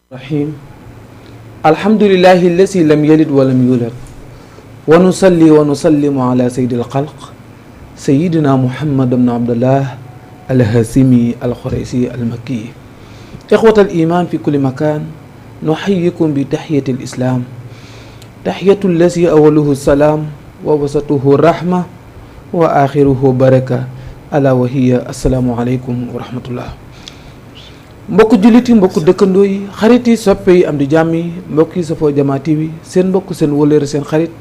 rahim alhamdulillahi allasi lam yalid wa lam yulad wa nusalli wa nusallimu ala sayyidil xalq sayyidina muhammad ibn abdullah alhasimi alxuraysi almakki ixwatal iman fi kulli makan nuxayikum bi taxiyati alislam taxiyatu allasi awaluhu salaam wa wasatuhu rahma wa axiruhu baraka ala wa hiya assalaamu aleykum wa rahmatullah. mbokk jullit yi mbokk dëkkandoo yi xarit yi soppe yi am di jàmm yi mbokk yi safoo Jama TV seen mbokk seen wëllëre seen xarit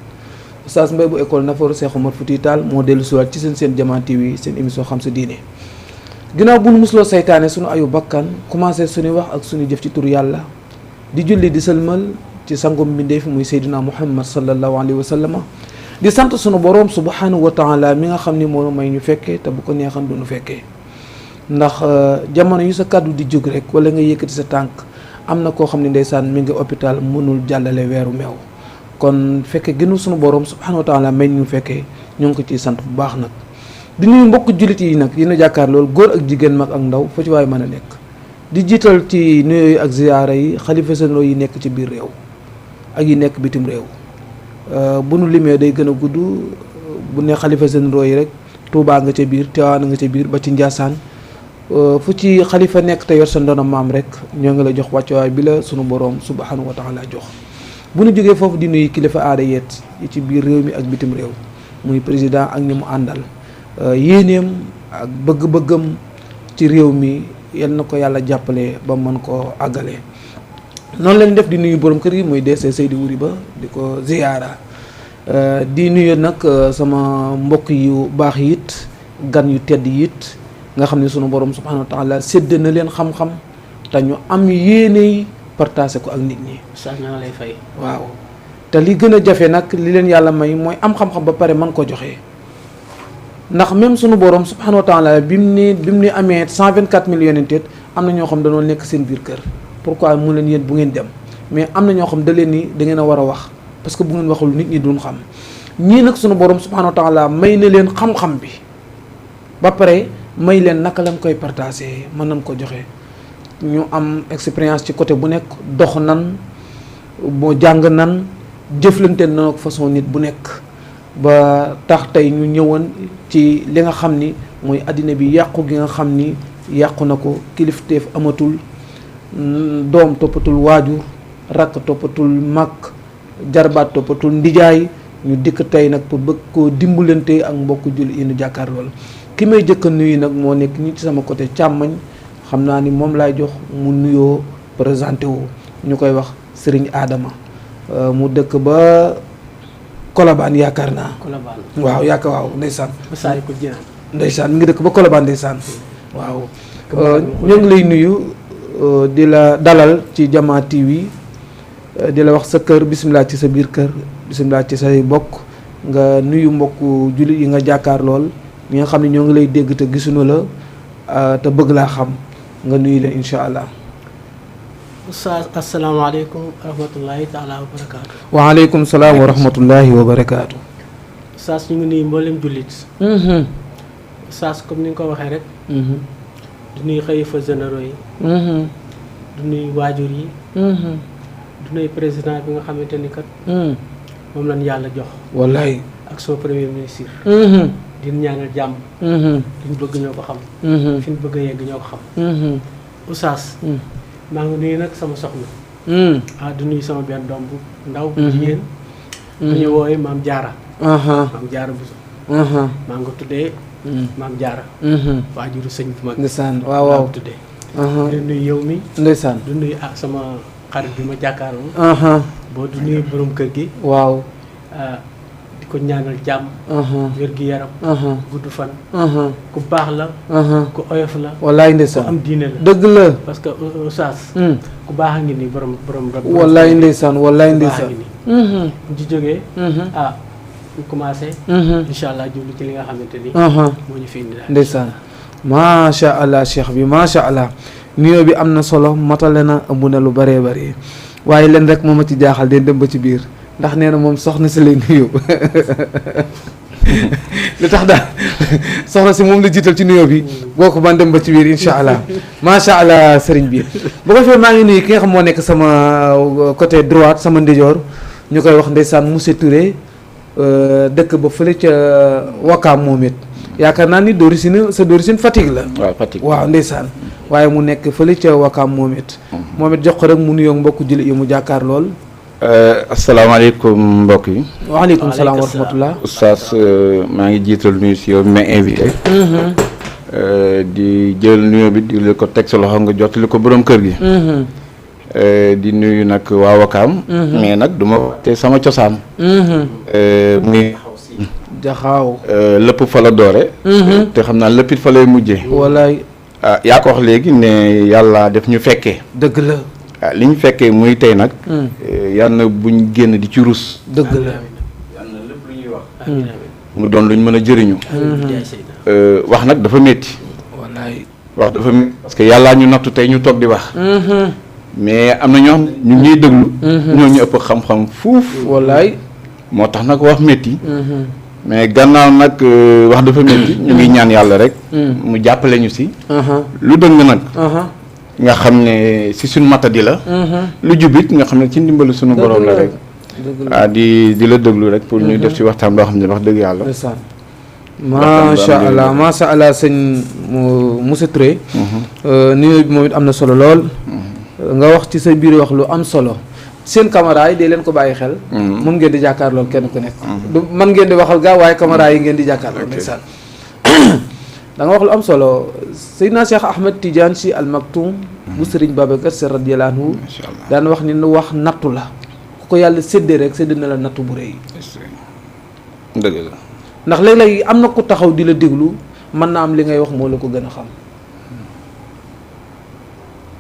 Oustaz Mbaye bu école Nafoore Cheikh Omar Fouti Tall moo dellu siwaat ci seen Jama TV seen émission xam sa diine. ginnaaw bu nu musloo saytaane sunu ayu bakkan commencé suñuy wax ak suñu jëf ci tur yàlla di julli di sëlmal ci sangum mbindeef muy Seydina Muhammad sallallahu alayhi wa sallam di sant sunu boroom subhanahu wa taala mi nga xam ni moo may ñu fekkee te bu ko neexan du ñu fekkee. ndax jamono yu sa kàddu di jóg rek wala nga yëkkati sa tànk am na koo xam ne ndeysaan mi ngi hôpital mënul jàllale weeru meew kon fekke gënu sunu borom subhanahu wa taala may ñu fekkee ñoo ngi ko ciy sant bu baax nag di nuyu mbokk jullit yi nag yéen a jàkkaar loolu góor ak jigéen mag ak ndaw fa ci waay mën a nekk di jiital ci nuyooyu ak ziyaara yi xalifa généraux yi nekk ci biir réew ak yi nekk bitim réew bu nu limee day gën a gudd bu ne xalifa généraux yi rek Tuubaa nga ca biir Tiwaawan nga ca biir ba ci Njaasaan fu ci xalifa nekk te yor sa ndono maam rek ñoo ngi la jox wàccuwaay bi la sunu boroom subhanahu wa taala jox bu nu jógee foofu di nuyu kilifa aada yeet yi ci biir réew mi ak bitim réew muy président ak ñi mu àndal yéeneem ak bëgg-bëggam ci réew mi yal na ko yàlla jàppale ba mën koo àggale noonu lañ def di nuyu borom kër gi muy DC Seydi Wuri Ba di ko ziyaara di nuyu nag sama mbokk yu baax yit gan yu tedd yit nga xam ne sunu borom subhanahu wa taala sédd na leen xam-xam te ñu am yéeney partagé ko ak nit ñi. sax na lay fay. waaw te li gën a jafe nag li leen yàlla may mooy am xam-xam ba pare mën ko joxe ndax même sunu borom subhanahu wa taala bi mu ne amee 124 millions tet am na ñoo xam dañoo nekk seen biir kër pourquoi mu leen yéen bu ngeen dem mais am na ñoo xam da leen ni da ngeen a war a wax parce que bu ngeen waxul nit ñi duñ xam ñii nag sunu borom subhanahu wa taala may na leen xam-xam bi ba pare. may leen naka lañ koy partagé mën nañ ko joxe ñu am expérience ci côté bu nekk dox nan boo jàng nan jëflante na ak façon nit bu nekk ba tax tey ñu ñëwoon ci li nga xam ni mooy àddina bi yàqu gi nga xam ni yàqu na ko kilifteef amatul doom toppatul waajur rakk toppatul mag jarbaat toppatul ndijaay ñu dikk tey nag pour bëgg koo dimbalante ak mbokku jul yi ñu jàkkaar lool ki may jëkka nuyu nag moo nekk ñi ci sama côté càmmañ xam naa ni moom laay jox mu nuyoo présenté wu ñu koy wax Serigne Adama mu dëkk ba Colobane yaakaar naa. Colobane waaw yaakaar waaw ndeysaan. Masaalikul Jinaan. ndeysaan mi ngi dëkk ba Colobane ndeysaan. waaw ñoo ngi lay nuyu di la dalal ci Jama TV di la wax sa kër bisimilah ci sa biir kër bisimilah ci say bokk nga nuyu mbokku jullit yi nga jàkkaar lool. ñi nga xam ne ñoo ngi lay dégg te gisuñu la te bëgg laa xam nga nuyu leen incha allah. Oustaz asalaamaaleykum wa rahmatullahi taala wa barakaatu. waaleykum salaam wa rahmatullahi wa barakaatu. Oustaz ñu ngi nuyu mboolem jullit. Oustaz comme ni nga ko waxee rek. du nuyu xalifa généraux yi. du nuyu waajur yi. du nuyu président bi nga xamante ni kat. moom lañ yàlla jox. wallaay. ak son premier ministre. di ñaanal jàmm. li ñu bëgg ñoo ko xam. fi ñu bëgg a yegg ñoo ko xam. Oustaz. maa ngi nuyu nag sama soxna. di nuyu sama benn doom bu ndaw bu jigéen. bu ñu woowee maam Jaara. maam Jaara Buso. maa ngi ko tuddee. maam Jaara. waajuru sëñ bu mag. ndeysaan waaw waaw maa ngi tuddee. di nuyu yow mi. ndeysaan du nuyu sama xarit bi ma jàkkaarloo. boo du nuyu borom kër gi. waaw. ko ñaanal jàmm. wér gi yaram. gudd fan. ku baax la. ku oyof la. wallaay ndeysaan ku am diine la. dëgg la. parce que Oustaz. ku baax a ngi nii borom. wallaay ndeysaan wallaay ndeysaan. bu ci jógee. ñu commencé. incha allah jublu ci li nga xamante ni. moo ñu fi indi daal. ndeysaan macha allah cheikh bi macha allah nuyoo bi am na solo matale na ëmb na lu bëree bëri waaye leen rek moo ma ci jaaxal den dem ba ci biir. ndax nee na moom soxna si lay nuyu li tax daal soxna si moom la jiital ci nuyoo bi boo ko man dem ba ci biir incha allah macha allah sëriñ bi bu ko fee maa ngi nuyu ki nga xam moo nekk sama côté droite sama ndijoor ñu koy wax ndeysaan monsieur Touré dëkk ba fële ca Wakaam moom it yaakaar naa ni d'origine Fatick la. waaw Fatick waaw ndeysaan waaye mu nekk fële ca Wakaam moom it jox ko rek mu nuyoo mbokku jullit yi mu jàkkaar lool. asalaamaaleykum mbokk yi. waaleykum salaam wa rahmatullah. oustaz maa ngi jiital nuyu si yow ma invité. di jël nuyoo bi di la ko teg sa loxo nga jottali ko borom kër gi. di nuyu nag waa Wakaam. mais nag du ma te sama cosaan. muy jaxaaw. lépp fa la doore. te xam naa lépp it fa lay mujjee. walaay. yaa ko wax léegi ne yàlla def ñu fekkee. dëgg la. li ñu fekkee muy tey nag. yal na buñ génn di ci rus. dëgg la. yal na lépp lu ñuy wax. mu doon luñ mën a jëriñu. wax nag dafa métti. wallaay. wax dafa métti parce que yàllaa ñu nattu tey ñu toog di wax. mais am na ñoo xam ne ñu ngi ñuy déglu. ñoo ñu ëpp xam-xam fuuf. wallaay. moo tax nag wax métti. mais gannaaw nag wax dafa métti ñu ngi ñaan yàlla rek. mu jàppale ñu si. lu dëng nag. nga xam ne si suñ matadi la. lu jubit nga xam ne ci ndimbalu suñu borom la rek. di la déglu rek pour ñu def ci waxtaan boo xam ne wax dëgg yàlla. macha allah sëñ monsieur Touré. nuyoo bi moom it am na solo lool. nga wax ci sa biir wax lu am solo. seen caméra yi dee leen ko bàyyi xel. mun ngeen di jàkkaarloo kenn ku nekk. du man ngeen di waxal gaa waaye caméra yi ngeen di jàkkaarloo. ndeysaan da nga wax lu am solo Seydina Cheikh Ahmed Tidiane Sy Al Maktoum bu Serigne Babacar Sy radiyallahu anhu daan wax ni nu wax nattu la ku ko yàlla séddee rek sédd na la nattu bu rëy. dëgg la ndax léeg-léeg am na ku taxaw di la déglu mën na am li ngay wax moo la ko gën a xam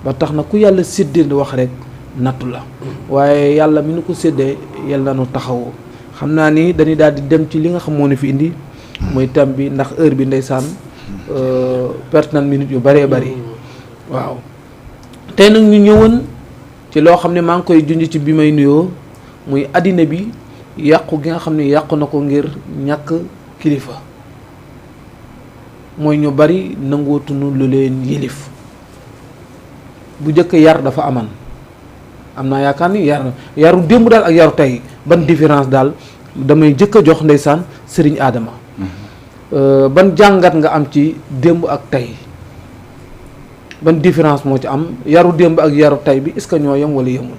ba tax na ku yàlla séddee wax rek nattu la waaye yàlla mi nu ko séddee yàlla na nu taxawoo xam naa ni dañuy daal di dem ci li nga xam moo ne fi indi muy thème bi ndax heure bi ndeysaan perte na minutes yu bëree bëri waaw tey nag ñu ñëwoon ci loo xam ne maa ngi koy junj ci bi may nuyoo muy àddina bi yàqu gi nga xam ne yàqu na ko ngir ñàkk kilifa mooy ñu bari nangootunu lu leen yilif bu njëkk yar dafa aman am naa yaakaar ni yaru démb daal ak yaru tey ban différence daal damay jëkk a jox ndeysaan Serigne Adama ban jàngat nga am ci démb ak tey ban différence moo ci am yaru démb ak yaru tey bi est-ce que ñoo yem wala yemul.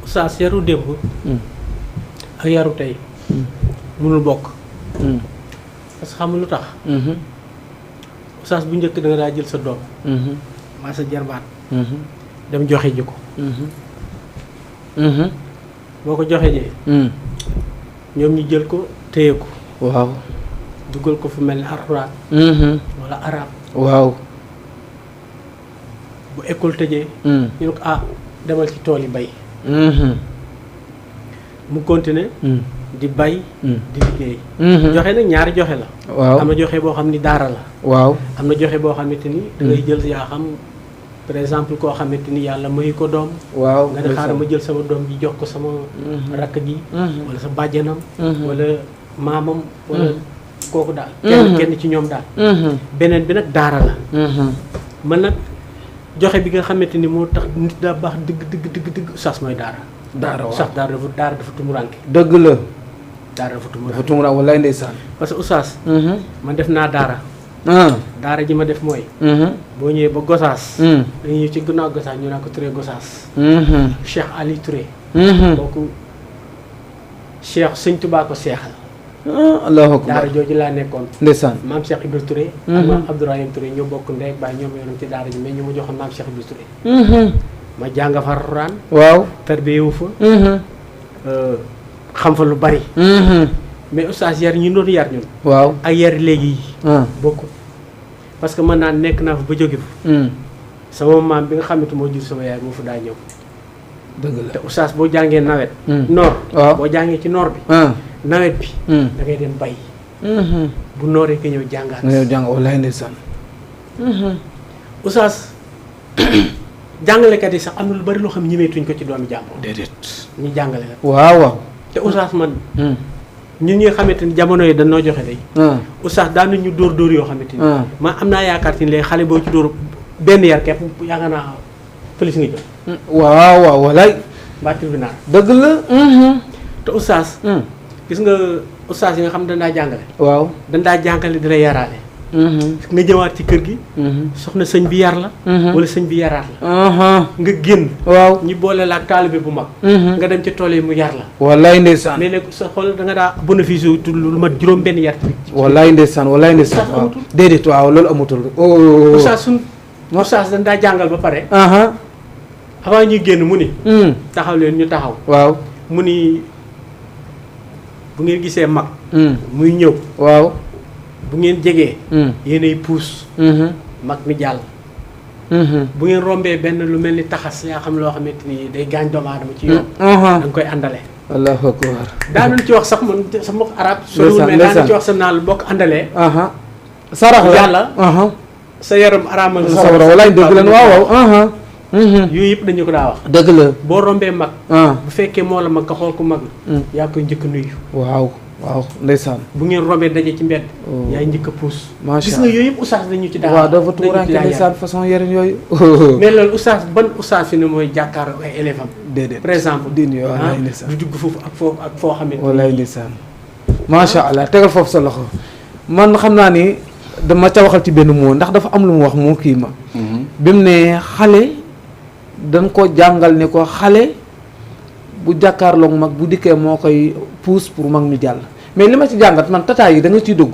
Oustaz yaru démb ak yaru tey mënul bokk parce que xam nga lu tax Oustaz bu njëkk da nga daa jël sa doom maa sa jarbaat dem joxe ji ko boo ko joxe jee ñoom ñu jël ko téye ko waaw dugal ko fu mel ni alxuraan wala arab waaw bu école tëjee ñu ne ko demal ci tool yi bay mu continuer di bay di liggéey joxe nag ñaari joxe la waaw am na joxe boo xam ni daara la waaw am na joxe boo xamante ni da ngay jël yaa xam par exemple koo xamante ni yàlla mayu ko doom waaw nga ne xaaral ma jël sama doom ji jox ko sama rakk ji wala sa bàjjanam wala maamam wala kooku daal kenn ci ñoom daal beneen bi nag daara la man nag joxe bi nga xamante ni moo tax nit daa baax dëgg sas mooy daara waaw sas daara dafa tumuranke dëgg la daara dafa tumuranke wallaay ndeysaan parce que oustaz man def naa daara daara ji ma def mooy boo ñëwee ba Gosaas dañuy ñëw ci gannaaw Gosaas ñu naan ko Touré Gosaas Cheikh Ali Touré kooku Cheikh Sëñ Tuubaa ko seexal allahu akbar daara jooju laa nekkoon ndeysaan maam Cheikh Ibra Touré ak maam Abdourahim Touré ñoo bokk ndey ak baay ñoom yoroon ci daara ji mais ñu ma joxoon maam Cheikh Ibra Touré ma jàng fa Alxuraan waaw tarbiyewu fa xam fa lu bari mais oustaz yar ñi doon yar ñun waaw ak yar léegi yi bokkul parce que man naa nekk naa fa ba jóge fa sama maam bi nga xamante moo jur sama yaay moo fa daa ñëw dëgg la te oustaz boo jàngee nawet noor boo jàngee ci noor bi nawet bi da ngay dem bay bu nooree nga ñëw jàngaat nga ñëw jàng wallaay ndeysaan oustaz jàngalekat yi sax am na lu bari loo xam ñemeetuñ ko ci doomi jàmbur déedéet ñu jàngale la waaw te oustaz man ñun ñi nga xamante ni jamono yi dañoo joxe day oustaz daan nañu dóor yoo xamante ni ma am naa yaakaar ci léegi xale boo ci dóor benn yar képp yaakaar naa police nga jot waaw walaay mbaa tribunal dëgg la te oustaz gis nga oustaz yi nga xam ne dañ daa jàngale waaw dañ daa jàngale di la yaraale nga jëwaat ci kër gi soxna sëñ bi yar la wala sëñ bi yaraat la nga génn waaw ñu boole la ak taalibe bu mag nga dem ci tool yi mu yar la wallaay ndeysaan mais léegi sa xool da nga daa bénéfice lu mat juróom benn yar ci wallaay ndeysaan waaw déedéet waaw loolu amatul oustaz dañ daa jàngal ba pare avant ñuy génn mu ni taxaw leen ñu taxaw waaw mu ni bu ngeen gisee mag muy ñëw waaw bu ngeen jegee yéenay puus mag mi jàll bu ngeen rombee benn lu mel ni taxas yaa xam loo xamante ni day gaañ doomu aadama ci yoon da nga koy àndale allahu akbar daanañ ci wax sax man sa mbokk arab soriwul mais daanañ ci wax sa naal bokk àndalee sarax la yàlla sa yaram araamal nga sawara walaay dëgg lan waaw yooyu yëpp dañu ko daa wax dëgg la boo rombee mag bu fekkee moo la mag nga xool ko mag la yaa koy njëkk nuyu waaw ndeysaan bu ngeen rombee daje ci mbedd yaay njëkk a puus gis nga yooyu yëpp oustaz dañu ci daa waaw dafa tuuraanke ndeysaan façon yaren yooyu mais loolu oustaz ban oustaz fi ne mooy jàkkaarloo ay élève am déedéet par exemple din yo walaay ndeysaan du dugg foofu ak foo xamante walaay ndeysaan macha allah tegal foofu sa loxo man xam naa ni dama ca waxal ci benn moo ndax dafa am lu mu wax moo kii ma bi mu ne xale dañ ko jàngal ne ko xale bu jàkkaarloog mag bu dikkee moo koy puus pour mag mi jàll mais li ma ci jàngat man tataay yi da nga ciy dugg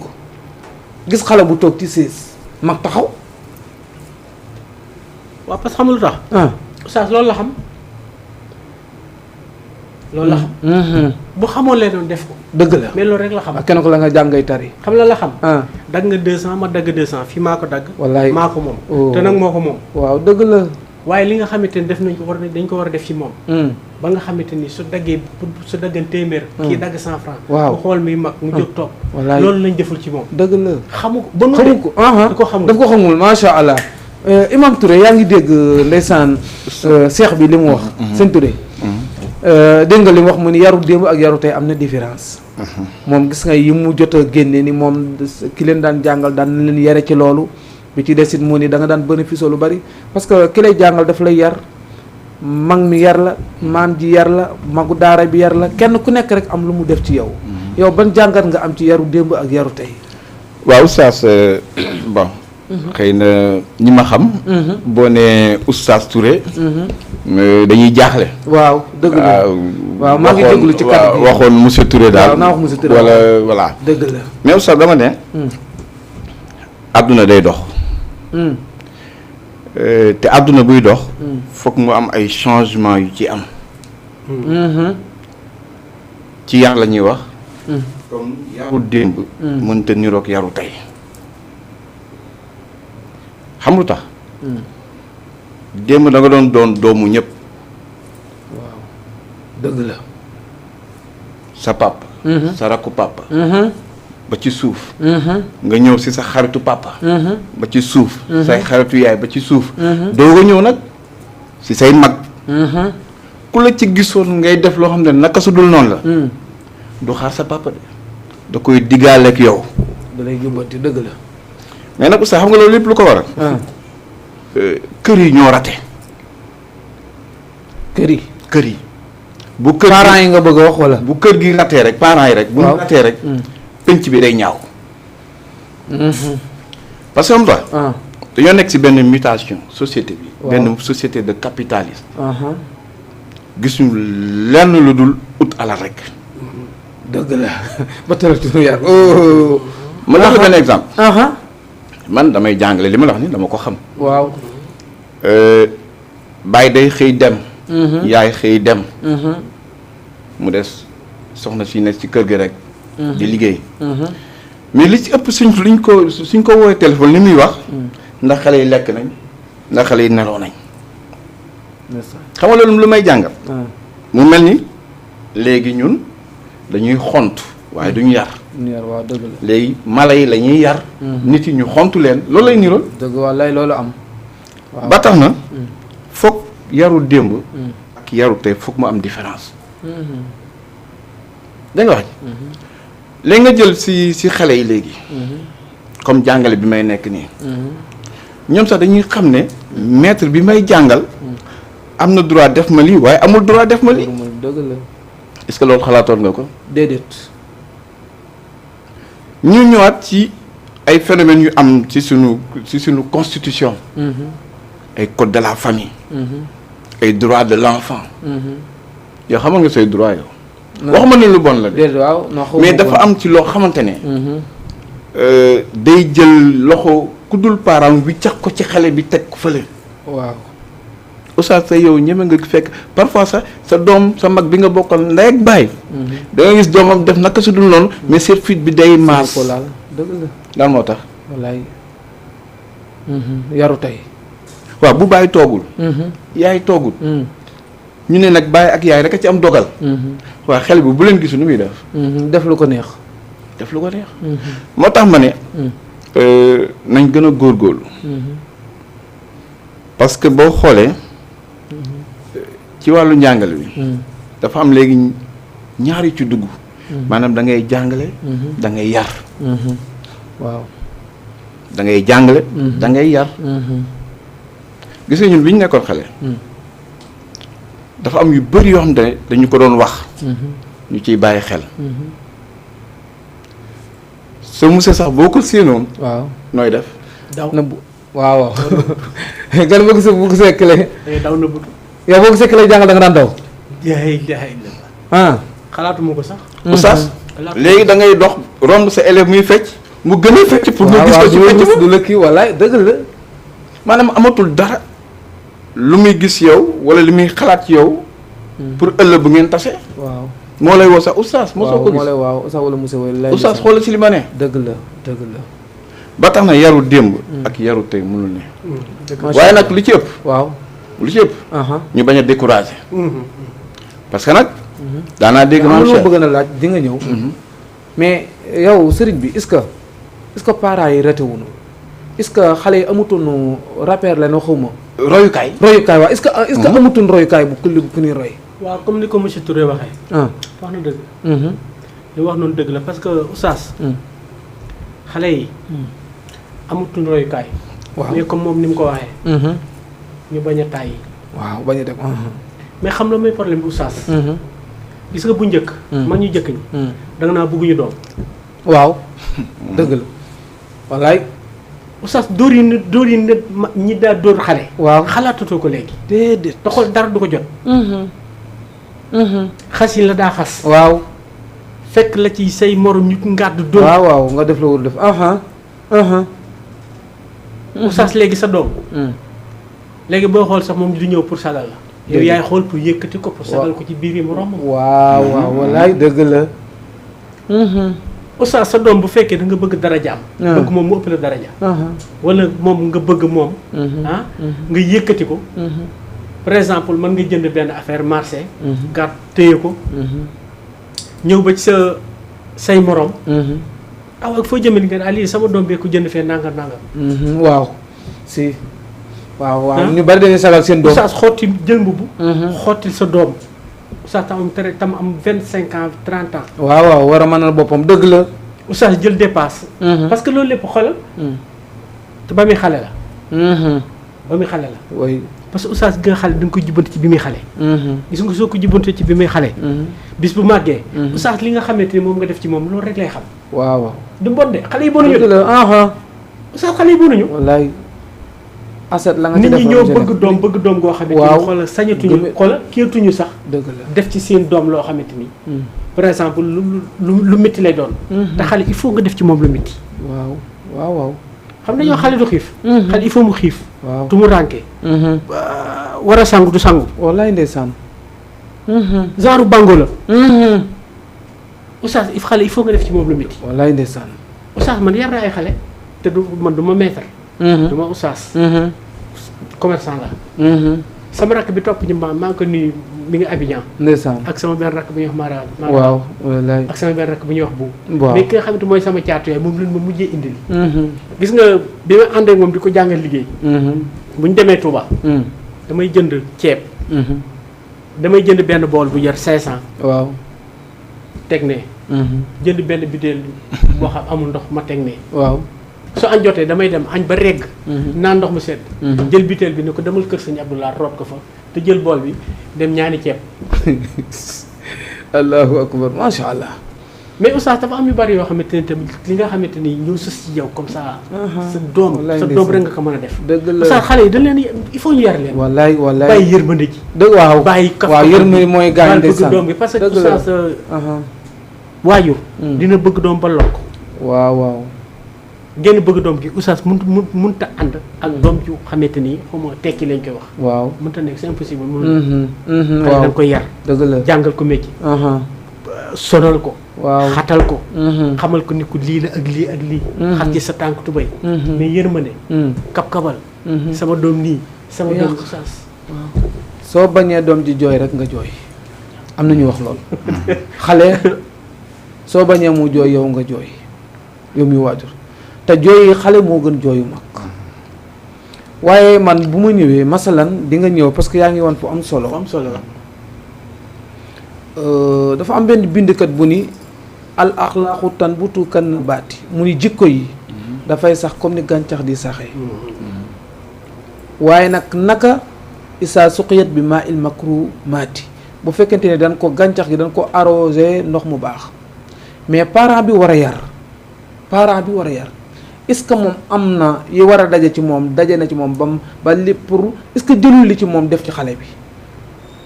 gis xale bu toog ci siis mag taxaw waaw parce que xam lu tax oustaz loolu la xam bu xamoon leen doon def ko dëgg la mais loolu rek la xam kenn ko la nga jàngay tari xam la xam dagg nga 200 ma dagg 200 fii maa ko dagg wallaay maa ko moom te nag moo ko moom waaw dëgg la waaye li nga xamante ni def nañ ko dañ ko war a def ci moom ba nga xamante ni su daggan téeméer kii dagg 100 francs waaw mu xool mi mag mu jóg toog wallaay loolu lañ deful ci moom dëgg la xamu ko ba mu xamu ko daf ko xamul macha allah Imam Touré yaa ngi dégg ndeysaan seex bi li mu wax sëñ Touré dégg nga li mu wax mu ni yaru démb ak yaru tey am na différence moom gis nga yi mu jot a génne ni moom ki leen daan jàngal daan na leen yare ci loolu bi ci desit mu ni da nga daan bénéfice lu bari parce que ki lay jàngal daf lay yar mag mi yar la maam ji yar la magu daara bi yar la kenn ku nekk rek am lu mu def ci yow yow ban jàngat nga am ci yaru démb ak yaru tey waaw oustaz bon xëy na ñi ma xam boo nee oustaz Touré dañuy jaaxle waaw dëgg la waaw maa ngi déglu ci kàddu gi waxoon monsieur Touré daal waaw naa wax monsieur Touré wala voilà dëgg la mais oustaz dama ne àdduna day dox te àdduna buy dox foog mu am ay changement yu ci am ci yar la ñuy wax comme yaru démb mënta niroog yaru tey xam lu tax démb da nga doon doomu ñëpp waaw dëgg la sa papa sa rakku papa ba ci suuf nga ñëw si sa xaritu papa ba ci suuf say xaritu yaay ba ci suuf doo nga ñëw nag si say mag ku la ci gisoon ngay def loo xam ne naka su dul noonu la du xaar sa papa de da koy diggaale ak yow da lay jubbanti dëgg la mais nag oustaz xam nga loolu lépp lu ko waral kër yi ñoo rate kër yi bu kër parents yi nga bëgg a wax wala bu kër gi ratee rek parents yi rek bu ñu ratee rek penc bi day ñaaw parce que xam nga dañoo nekk ci benn mutation société bi benn société de capitalisme gisuñu lenn lu dul ut alal rek dëgg la ba tëratu yar ma jox la benn exemple man damay jàngale li ma la wax ni dama ko xam waaw baay day xëy dem yaay xëy dem mu des soxna si nekk ci kër gi rek di liggéey mais li ci ëpp suñ ko woowee téléphone li muy wax ndax xale yi lekk nañ ndax xale yi neloo nañ xam nga loolu lu may jàngal mu mel ni léegi ñun dañuy xont waaye duñu yar waaw dëgg la léegi mala yi la ñuy yar nit yi ñu xontu leen loolu lay niroon dëgg wallaay loolu am ba tax na foog yaru démb ak yaru tey foog mu am différence da nga wax ji léegi nga jël si xale yi léegi. comme jàngale bi may nekk nii. ñoom sax dañuy xam ne maître bi may jàngal. am na droit def ma lii waaye amul droit def ma lii. dëgg la. est-ce que loolu xalaatoon nga ko. déedéet. ñu ñëwaat ci ay phénomènes yu am ci sunu constitution. ay code de la famille. ay droits de l'enfant. yow xamal nga say droit yow. waxuma ne lu bon la de. déedéet waaw mais dafa am ci loo xamante ne. day jël loxo ku dul parent bi cax ko ci xale bi teg ko fële. waaw. oustaz sa yow ñeme nga fekk parfois sax sa doom sa mag bi nga bokkal ndey ak baay. da nga gis doomam def naka su dul noonu. mais seen fit bi day maas. ko laal dëgg la. lan moo tax. wallaay. yaru tey. waaw bu bàyyi toogul. yaay toogul. ñu ne nag bàyyi ak yaay rek a ci am dogal. waaw xel bi bu leen gisu nu muy def. def lu ko neex. def lu ko neex. moo tax ma ne. nañ gën a góorgóorlu. parce que boo xoolee. ci wàllu njàngale bi. dafa am léegi ñaari ci dugg. maanaam da ngay jàngale. da ngay yar. waaw. da ngay jàngale. da ngay yar. gis nga ñun bi ñu nekkoon xale. dafa am yu bëri yoo xam ne dañu ko doon wax. ñu ciy bàyyi xel. sa monsieur sax boo ko séenoon. waaw nooy def. daw na bu waaw waaw. gan boo ko sekkalee. daw na butu. yow boo ko sekkalee jàngal da nga daan daw. jaay xalaatuma ko sax. oustaz léegi da ngay dox romb sa élève muy fecc mu gën a fecc pour nga gis ko ci fecc du la kii wallaay dëgg la. maanaam amatul dara lu muy gis yow wala li muy xalaat ci yow. pour ëllëg bu ngeen tase. waaw moo lay woo sax oustaz. moo soo ko gis moo lay waaw oustaz wala monsieur wala. oustaz xoolal ci li ma ne. dëgg la dëgg la. ba tax na yaru démb. ak yaru tey mënul ne. waaye nag li ci ëpp. waaw lu ci ëpp. ñu bañ a décourager. parce que nag. daanaa dégg maam Cheikh bëgg na laaj di nga ñëw. mais yow sëriñ bi est-ce que parents yi rete wuñu est-ce que xale yi amutoon rapport la no xawma royukaay waaw est-ce que amutoon royukaay bu ku ñuy roy. waaw comme ni ko monsieur Touré waxee. wax na dëgg. li wax noonu dëgg la parce que oustaz. xale yi. amutoon royukaay. waaw mais comme moom ni mu ko waxee. ñu bañ a tàyyi. waaw bañ a dem. mais xam la mooy problème bi oustaz. gis nga bu njëkk. mag ñu jëkk ñi. da nga naa bëgguñu doom. waaw dëgg la wallaay. oustaz dóor yi ñi daa dóor xale. waaw xalaatatoo ko léegi. déedéet te xool dara du ko jot. xas yi la daa xas. waaw. fekk la ci say morom ñu ngàdd dóor. waaw nga def la war def. oustaz léegi sa doom. léegi boo xool sax moom du ñëw pour sagal la. yow yaay xool pour yëkkati ko pour sagal ko ci biir yi mu romb. waaw wallaay dëgg la. oustaz sa doom bu fekkee da nga bëgg darajaam. bëgg moom mu ëpp la daraja. wala moom nga bëgg moom. nga yëkkati ko. par exemple mën nga jënd benn affaire marché. gàtt téye ko. ñëw ba ci say morom. ak foo jëmee nga ne lii sama doom bee ko jënd fee nangam. waaw si. waaw ñu bari dañuy sagal seen doom. oustaz xotti jël mbubb. xotti sa doom. oustaz tam am 25 ans 30 ans. waaw war a mënal boppam dëgg la. oustaz jël dépasse. parce que loolu lépp xoolal. te ba muy xale la. ba muy xale la. oui parce que oustaz gi nga xale da nga ko jubbante ci bi muy xale. gis nga soo ko jubbante ci bi muy xale. bis bu màggee. oustaz li nga xamante ni moom nga def ci moom loolu rek lay xam. waaw. du bon de xale yi bonuñu. dëgg la oustaz xale yi bonuñu. wallaay. aset la nga ci nit ñi def ñoo bëgg doom goo xamante ni. xoolal sañatuñu xoolal kéetuñu sax. dëgg la def ci seen doom loo xamante ni. par exemple lu métti lay doon. te xale il faut nga def ci moom lu métti. waaw. xam nañoo xale du xiif. xale il faut mu xiif. waaw tu mu rànkee. war a sangu du sangu. wallaay ndeysaan. genre bango la. oustaz xale il faut nga def ci moom lu métti. wallaay ndeysaan. oustaz man yar naa ay xale te du ma maître. du ma oustaz. commerçant la. sama rakk bi topp ñu maa ngi ko nuyu mi ngi Abidjan. ndeysaan. ak sama benn rakk bu ñuy wax Mara. waaw wallaay. ak sama benn rakk bu ñuy wax bu. waaw mais ki nga xamante mooy sama caatu yaay moom lañ ma mujjee indil. gis nga bi ma àndee moom di ko jàngal liggéey. bu ñu demee Touba. damay jënd ceeb. damay jënd benn bool bu jar 500. waaw. teg ne jënd benn butéel boo xam amul ndox ma teg ne. waaw. su añ jotee damay dem añ ba regg. naan ndox mu sedd. jël butéel bi ne ko demal kër sëñ Abdoulaye root ko fa te jël bool bi dem ñaani ceeb. allahu akbar macha allah. mais oustaz dafa am yu bari yoo xamante ne tamit li nga xamante ni ñoo sës ci yow comme ça. sa doom rek nga ko mën a def. dëgg la oustaz xale yi dañ leen il faut ñu yar leen. wallaay wallaay bàyyi yërmande ji. dëgg waaw bàyyi kaf waaw yërmande mooy gaañ de bëgg doom bi parce que oustaz waajur dina bëgg doom ba lor ko. waaw waaw. génn bëgg doom gi oustaz mënut a ànd ak doom ju xamante ni xaw ma tekki lañ koy wax. waaw mënut a nekk c'est impossible. waaw da nga koy yar. dëgg la jàngal ko métier. sonal ko. waaw xatal ko. xamal ko ni ko lii la ak lii ak lii. xar ci sa tànk tubay. mais yërmande. kab-kabal. sama doom nii. sama doom oustaz. waaw soo bañee doom ji jooy rek nga jooy am na ñu wax lool xale soo bañee mu jooy yow nga jooy yow mi waajur te jooy xale moo gën jooyu mag waaye man bu ma ñëwee masalan di nga ñëw parce que yaa ngi woon fu am solo. am solo la. dafa am benn bindkat bu ni al axlaaqu tanbutu kan baati mu ni jikko yi dafay sax comme ni gàncax di saxee waaye nag naka isaa suqiyat bi maa il makru maati bu fekkente ne dañ ko gàncax gi dañ ko arrosé ndox mu baax mais parent bi war a yar est-ce que moom am na yi war a daje ci moom daje na ci moom ba li pour est-ce que jëlul li ci moom def ci xale bi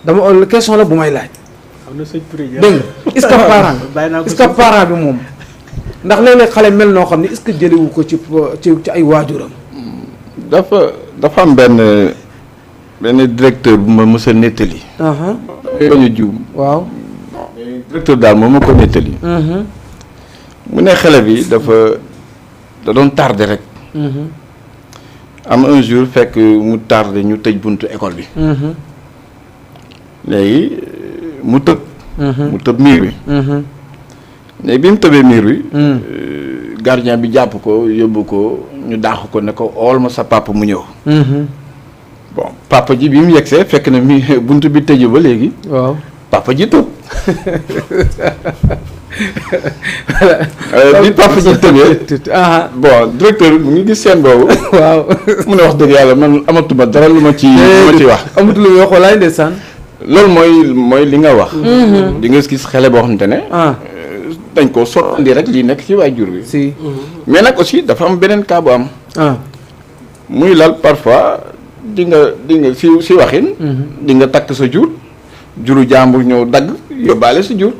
dama question la bu may laaj. am na sëñ dégg nga est-ce que parent bi moom ndax léeg-léeg xale mel noo xam ne est-ce que jëlewu ko ci ay waajuram. dafa am benn directeur bu ma mës a nettali. bañu juum. waaw. directeur daal moom ma ko nettali. mu ne xale bi da doon tardé rek. am un jour fekk mu tardé ñu tëj buntu école bi. léegi mu tëb miir bi. léegi bi mu tëbee miir bi. gardien bi jàpp ko yóbbu ko ñu dàq ko ne ko ool ma sa papa mu ñëw. bon papa ji bi mu yegsee fekk na mi buntu bi tëju ba léegi. waaw papa ji tëb. bi papa ji tëbee. bon directeur bi mu ngi gis seen boobu. waaw mu ne wax dëgg yàlla man amatuma dara lu ma ci wax. amatul lu wax walaay ndeysaan. loolu mooy li nga wax. di nga gis xale boo xamante ne. dañ ko sotti rek li nekk ci waajur bi. si mais nag aussi dafa am beneen cas bu am. muy lal parfois di nga si waxin. di nga takk sa juru jàmbur ñëw dagg yóbbaale sa jur.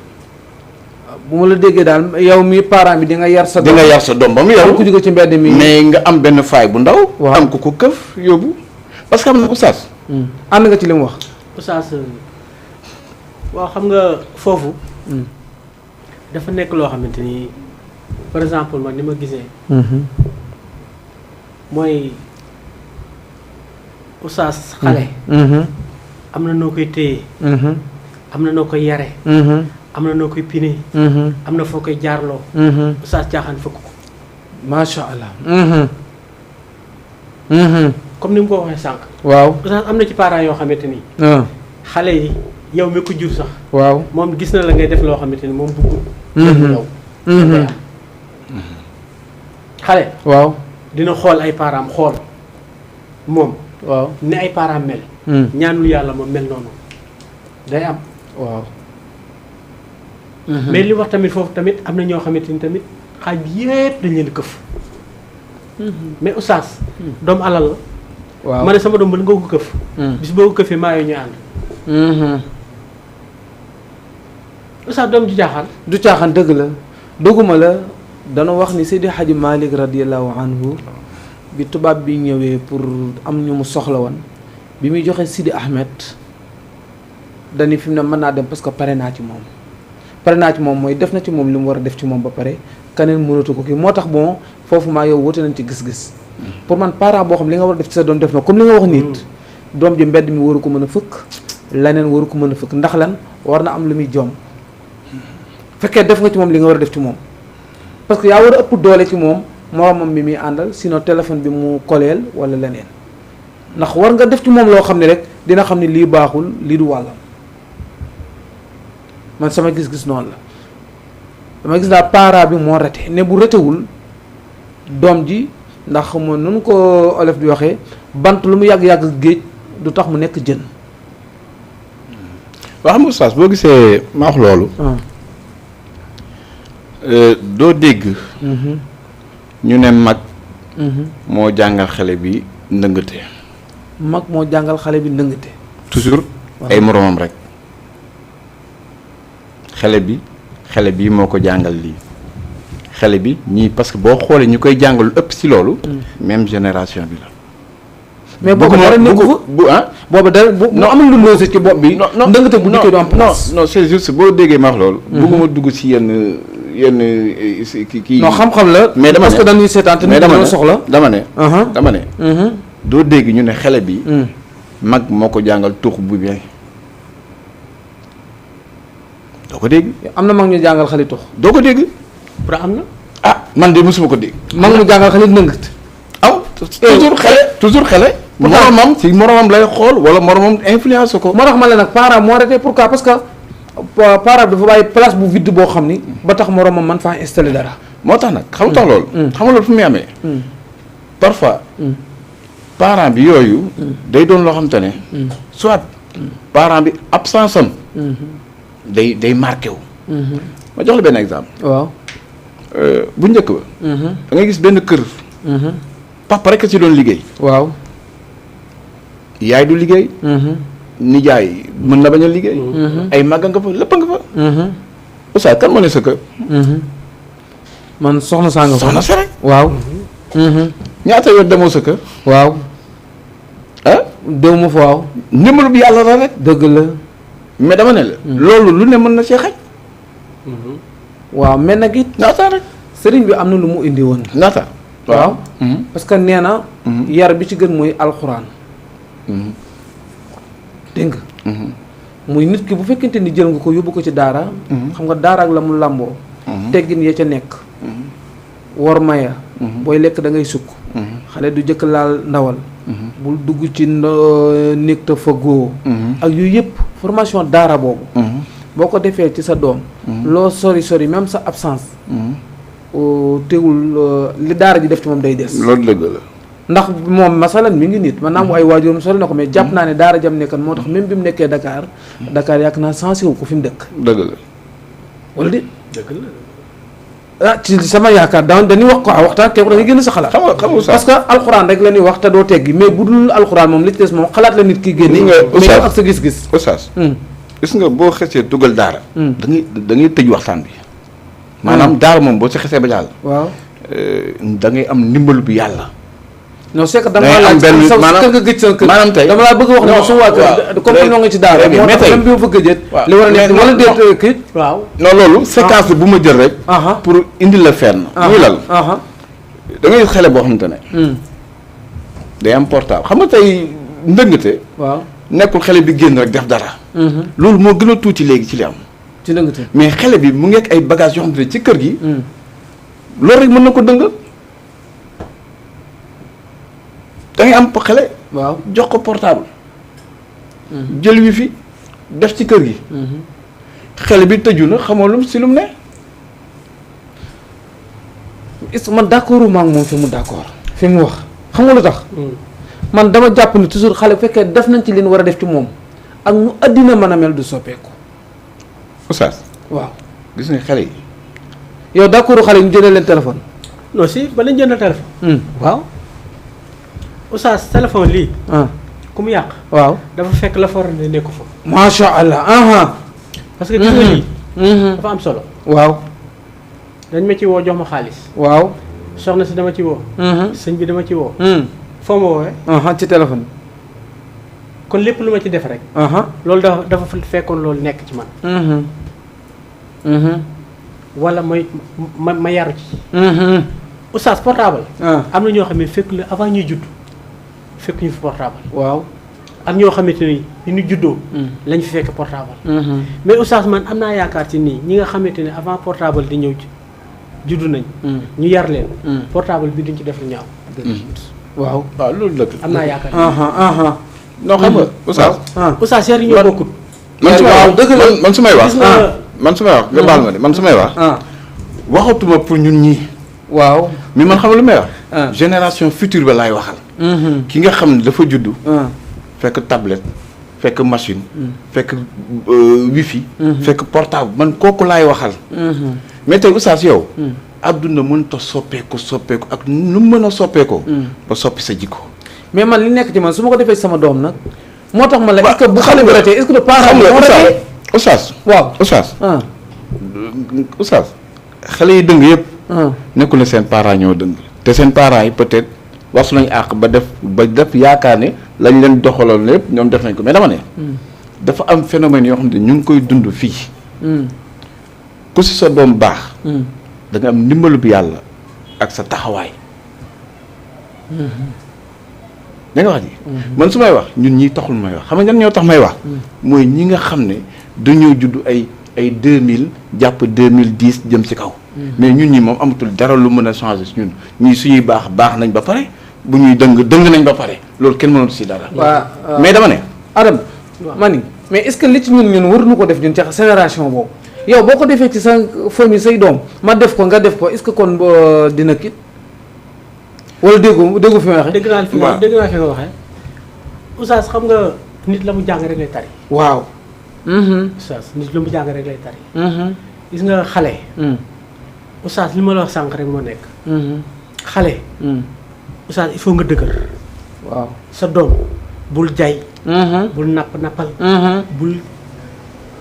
bu ma la déggee daal yow mi parent bi di nga yar sa doom. ba mu yaru ku jóge ci mbedd mi. mais nga am benn faay bu ndaw. waaw am ko këf yóbbu parce que am na oustaz. ànd nga ci li mu wax. oustaz waaw xam nga foofu. dafa nekk loo xamante ni par exemple man ni ma gisee. mooy oustaz xale. am na noo koy téye. am na noo koy yare. am na noo koy pine. am na foo koy jaarloo. oustaz caaxaan fëkk ko. macha allah. comme ni mu ko waxee sànq. waaw oustaz am na ci parents yoo xamante ni. xale yi yow mi ko jur sax. waaw moom gis na la ngay def loo xamante ni moom bëggul. yow. xale. waaw dina xool ay parents xool moom. waaw ne ay parents mel. ñaanul yàlla moom mel noonu day am. waaw. mais li wax tamit foofu tamit am na ñoo xamante ni tamit xaaj bi yépp dañ leen këf. mais oustaz. doomu alal la. waaw ma ne sama doom ba nga ko këf. bis boo ko këfee maa yoo ñu ànd. oustaz doom ju jaaxaan. du caaxaan dëgg la dëgguma la dana wax ni Seydi Hadji Malick radiyallahu anhu bi tubaab bi ñëwee pour am ñu mu soxla woon bi muy joxe Sidi Ahmed dani fi mu ne mën naa dem parce que pare naa ci moom mooy def na ci moom li mu war a def ci moom ba pare keneen mënatu ko kii moo tax bon foofu maa yow wute nañ ci gis-gis pour man parent boo xam li nga war a def ci sa doom def na comme li nga wax nit doom ji mbedd mi waru ko mën a fëkk leneen waru ko mën a fëkk ndax lan war na am lu muy joom fekkee def nga ci moom li nga war a def ci moom parce que yaa war a ëpp doole ci moom moromam bi muy àndal sinon téléphone bi mu koleel wala leneen ndax war nga def ci moom loo xam ne rek dina xam ne lii baaxul lii du wàllam man sama gis-gis noonu la dama gis daal parent bi moo rete ne bu retewul doom ji ndax mo nun ko olof di waxee bant lu mu yàgg-yàgg géej du tax mu nekk jën. waa xam nga oustaz boo gisee ma wax loolu doo dégg ñu ne mag moo jàngal xale bi ndëngate. mag moo jàngal xale bi ndëngate. toujours ay moroomam rek xale bi moo ko jàngal lii xale bi ñii parce que boo xoolee ñu koy jàngal lu ëpp si loolu même génération bi la. mais boobu dara nekku fa boobu dara bu amul lu loose ci bopp bi. non ndëngate bu dikkee du am place. non c'est juste boo déggee ma wax loolu. bëgguma dugg si yenn kii. non xam-xam la. mais dama ne parce que dañuy seetaan te nit ñi soxla. dama ne. doo dégg ñu ne xale bi. mag moo ko jàngal tuux bu bien. doo ko dégg. am na mag ñu jàngal xale tux. doo ko dégg. pour am na. man de mosuma ko dégg. mag ñu jàngal xale ndëngate. toujours xale. moromam si moromam lay xool wala moromam influence ko. moo tax ma leen nag parent moo arrêté pourquoi parce que parent bi dafa bàyyi place bu vide boo xam ni ba tax moromam man faa installé dara. moo tax nag xam tax loolu. xam nga loolu fu muy amee. parfois. parent bi yooyu. day doon loo xam te ne. soit parent bi absence am. day marqué wu. ma jox la benn exemple. waaw. bu njëkk ba. da ngay gis benn kër. papa rek ci doon liggéey. waaw. yaay du liggéey. nijaay mën na bañ a liggéey. ay màgg nga fa lépp nga fa. Oustaz kan moo ne sa kër. man soxna saa nga fa. soxna sa rek. waaw. ñaata yoon demoo sa kër. waaw. déw ma fa waaw. ndimbalu bi yàlla la rek. dëgg la. mais dama ne la. loolu lu ne mën na see xaj. waaw mais nag it. ñaata rek. sëriñ bi am na lu mu indi woon. ñaata. waaw parce que nee na. yar bi ci gën mooy alxuraan. dégg nga. muy nit ki bu fekkente ni jël nga ko yóbbu ko ci daara. xam nga daara ak la mu làmboo. teggin ya ca nekk. wor maya. booy lekk da ngay sukk. xale du jëkk laal ndawal. bul dugg ci néeg te fa góo. ak yooyu yëpp formation daara boobu. boo ko defee ci sa doom. loo sori même sa absence. teewul li daara ji def ci moom day des. loolu dëgg la. ndax moom masalan mi ngi nit man naa am ay waajuram sori na ko mais jàpp naa ne daara jam nekkan moo tax même bi mu nekkee Dakar. Dakar yàgg naa sensé wu ko fi mu dëkk. dëgg la. wala di dëgg la. ci sama yaakaar dañuy wax ko waxtaan kooku da ngay génn sa xalaat. xam nga parce que alxuraan rek la ñuy wax te doo teggi mais bu dul alxuraan moom li ci des moom xalaat la nit ki génne. mais ak sa gis-gis. Oustaz. gis nga boo xesee dugal daara. da ngay tëj waxtaan bi. maanaam daara moom boo si xesee ba jàll. waaw. da ngay am ndimbalu bi yàlla. non c'est que dama laaj sa kër nga gëj sa kër. maanaam tey dama laa bëgg a wax ne sama waa kër comme ñoo ngi ci daara. mais tey même bi ma fa gëjee. li war a nekk wala déet kii. waaw. non loolu séquence bu ma jël rek. pour indi la fenn. muy lal da ngay xale boo xamante ne. day am portable xam nga tey ndëngate. waaw nekkul xale bi génn rek def dara. loolu moo gën a tuuti léegi ci li am. ci ndëngate mais xale bi mu ngi ay bagages yoo xamante ne ci kër gi. loolu rek mën na ko dëngal. da ngay am xale. waaw jox ko portable. jël wifi def ci kër gi. xale bi tëju na xamoo lu si lu mu ne. est man d'accord maa ngi moom fi mu d'accord fi mu wax xam nga lu tax. man dama jàpp ni toujours xale bu fekkee def nañ ci leen war a def ci moom ak nu àddina mën a mel du soppeeku. Oustaz. waaw gis nga xale yi. yow d'accord xale yi ñu jëlee leen téléphone. non si ba lañ jënd téléphone. waaw. Oustaz téléphone lii. ku mu yàq. waaw dafa fekk la for ne nekku fa. macha allah. parce que gis nga lii. dafa am solo. waaw. dañ ma ci woo jox ma xaalis. waaw. soxna si dama ci woo. sëñ bi dama ci woo. foo ma woowee. ci téléphone. kon lépp lu ma ci def rek. loolu dafa fekkoon loolu nekk ci man. wala ma yaru ci. Oustaz portable. am na ñoo xam ne fekk la avant ñuy judd fekk ñu fi portable. waaw. am ñoo xamante ni ñu juddoo. lañ fi fekk portable. mais Oustaz man am naa yaakaar ci nii ñi nga xamante ne avant portable di ñëw ci juddu nañ. ñu yar leen. portable bi duñ ci def lu ñaaw. waaw loolu dëgg am naa yaakaar. non xam nga Oustaz. Oustaz yar yi ñoo bokkut. man su may wax gis nga man su may wax nga baal ma de man su may wax. waxatuma pour ñun ñii. waaw mais man xam lu may wax. génération future ba laay waxal. ki nga xam ne dafa juddu. fekk tablette fekk machine. fekk wifi. fekk portable man kooku laay waxal. mais tey oustaz yow. adduna mënut a soppeeku ak nu mën a soppeekoo. ba soppi sa jikko. mais man li nekk ci man su ma ko defee sama doom nag. moo tax ma la est-ce que bu xale bi ratee est-ce que le parent bi moo ratee. oustaz. waaw oustaz. xale yi dëng yëpp. nekkul ne seen parents ñoo dëng. te seen parents yi peut-être wasu nañu àq ba def yaakaar ne lañ leen doxaloon lépp ñoom def nañ ko mais dama ne. dafa am phénomène yoo xam ne ñu ngi koy dund fii. ku si sa doom baax. da nga am ndimbalu bi yàlla ak sa taxawaay. da nga wax ji. man su may wax ñun ñii taxul may wax xam nga ñan ñoo tax may wax. mooy ñi nga xam ne dañoo judd ay 2000 jàpp 2010 jëm ci kaw. mais ñun ñi moom amatul dara lu mën a changer si ñun ñii suñuy baax nañ ba pare bu ñuy dëng nañ ba pare loolu kenn mënatu si dara. waaw mais dama ne. Adam mani mais est-ce que li ci ñun waruñu ko def ñun ci génération boobu yow boo ko defee ci sa famille say doom ma def ko nga def ko est-ce que kon dina kit wala déggu fi may waxee. dégg naa fi nga waxee. oustaz xam nga nit la mu jàng rek lay tari. waaw. oustaz nit la mu jàng rek lay tari. gis nga xale. oustaz li ma la wax sànq rek moo nekk. xale. oustaz il faut nga dëgër. waaw sa doom bul jay. bul nappal. bul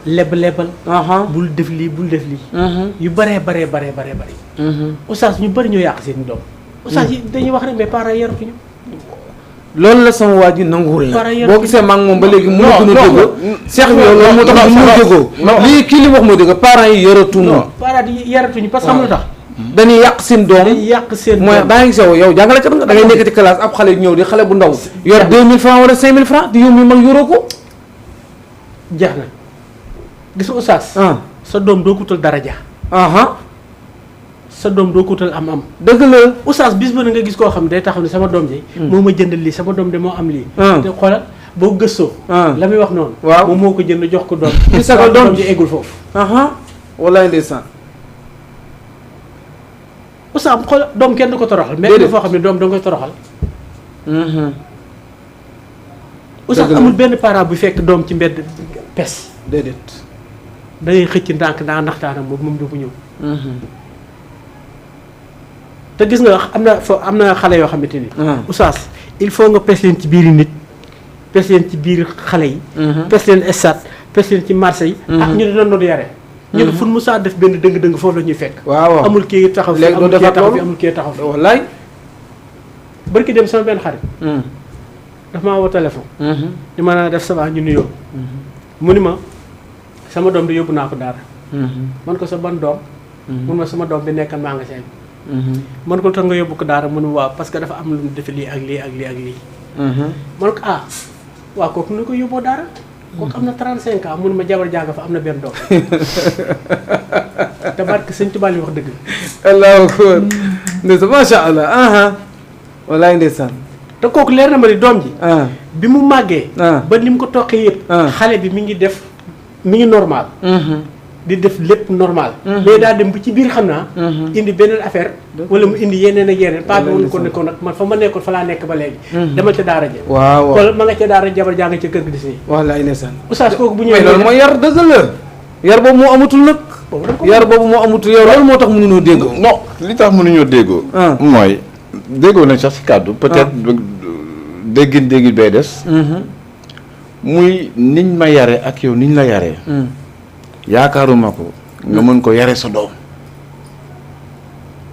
lebal. bul def lii. yu bëree. oustaz ñu bëri ñoo yàq seen doom. oustaz yi dañuy wax rek mais parents yaratuñu. loolu la sama waa ji nanguwul la boo gisee maa ngi moom ba léegi mënu gën a déggoo seex bi yow loolu moo tax mënu déggoo lii kii li wax mooy dëgg parents yi yaratuñu parce que xam nga tax dañuy yàq seen doom mooy daa ngi sew yow jàngalekat nga da ngay nekk ci classe ab xale ñëw di xale bu ndaw yor 2000 francs wala 5000 francs di yow mi mag yoroo ko jeex na gis nga oustaz sa doom doo kutal daraja sa doom doo ko wutal am dëgg la oustaz bis ba nga gis koo xam ne day taxaw ne sama doom ji moo ma jëndal lii sama doom de moo am lii te xoolal boo gëstoo la muy wax noonu waaw moom moo ko jënd jox ko doom di sagal doom ji eggul foofu wallaay ndeysaan oustaz xoolal doom kenn du ko toroxal mais foo xam ne doom da nga koy toroxal oustaz amul benn parent bu fekk doom ci mbedd pes déedéet da ngay xëcc ndànk daa naxtaan ak moom du bu ñëw te gis nga am na xale yoo xamante ni. oustaz il faut nga pes leen ci biir nit pes leen ci biir xale yi. pes leen stade pes leen ci marché yi. ak ñu ne doon yare. ñu ne fu mu saa def benn dëng-dëng foofu la ñuy fekk. waaw amul kii taxaw fi amul kii taxaw fi. wallaay. barki dem sama benn xarit. daf maa woo téléphone. ni ma naa def sama ñu nuyoo. mu ni ma sama doom di yóbbu naa ko daara. man ko sa ban doom. mun ma sama doom bi nekkal magasin bi. man ko tax nga yóbbu ko daara mënu waaw parce que dafa am lu mu def lii ak lii. man ko waaw kooku nu ko yóbboo daara. kooku am na 35 ans mënu ma jabar jaaga fa am na benn doom. te barke sëñ Tuubaa li wax dëgg. allahu akbar. ndeysaan macha allah. walaay ndeysaan. te kooku leer na ma ni doom ji. bi mu màggee. ba ni mu ko toqee yëpp. xale bi mi ngi normal. di def lépp normal. mais daa dem ba ci biir xam naa. indi beneen affaire. wala mu indi yeneen ak yeneen. pas bi mu ko nekkoon nag man fa ma nekkoon fa laa nekk ba léegi. demal ca daara ja. waaw kon ma nga ca daara jabar jaa nga ca kër gi di si. wallaay ndeysaan. oustaz kooku bu ñëwee loolu mooy yar dëgg la. yar boobu moo amatul nag. yar boobu moo amatul yow loolu moo tax mënuñoo déggoo. non li tax mënuñoo déggoo. mooy déggoo nañ sax si kàddu. peut-être déggin bay des. muy niñ ma yare ak yow niñ la yaree. yaakaaruma ko nga mën ko yare sa doom.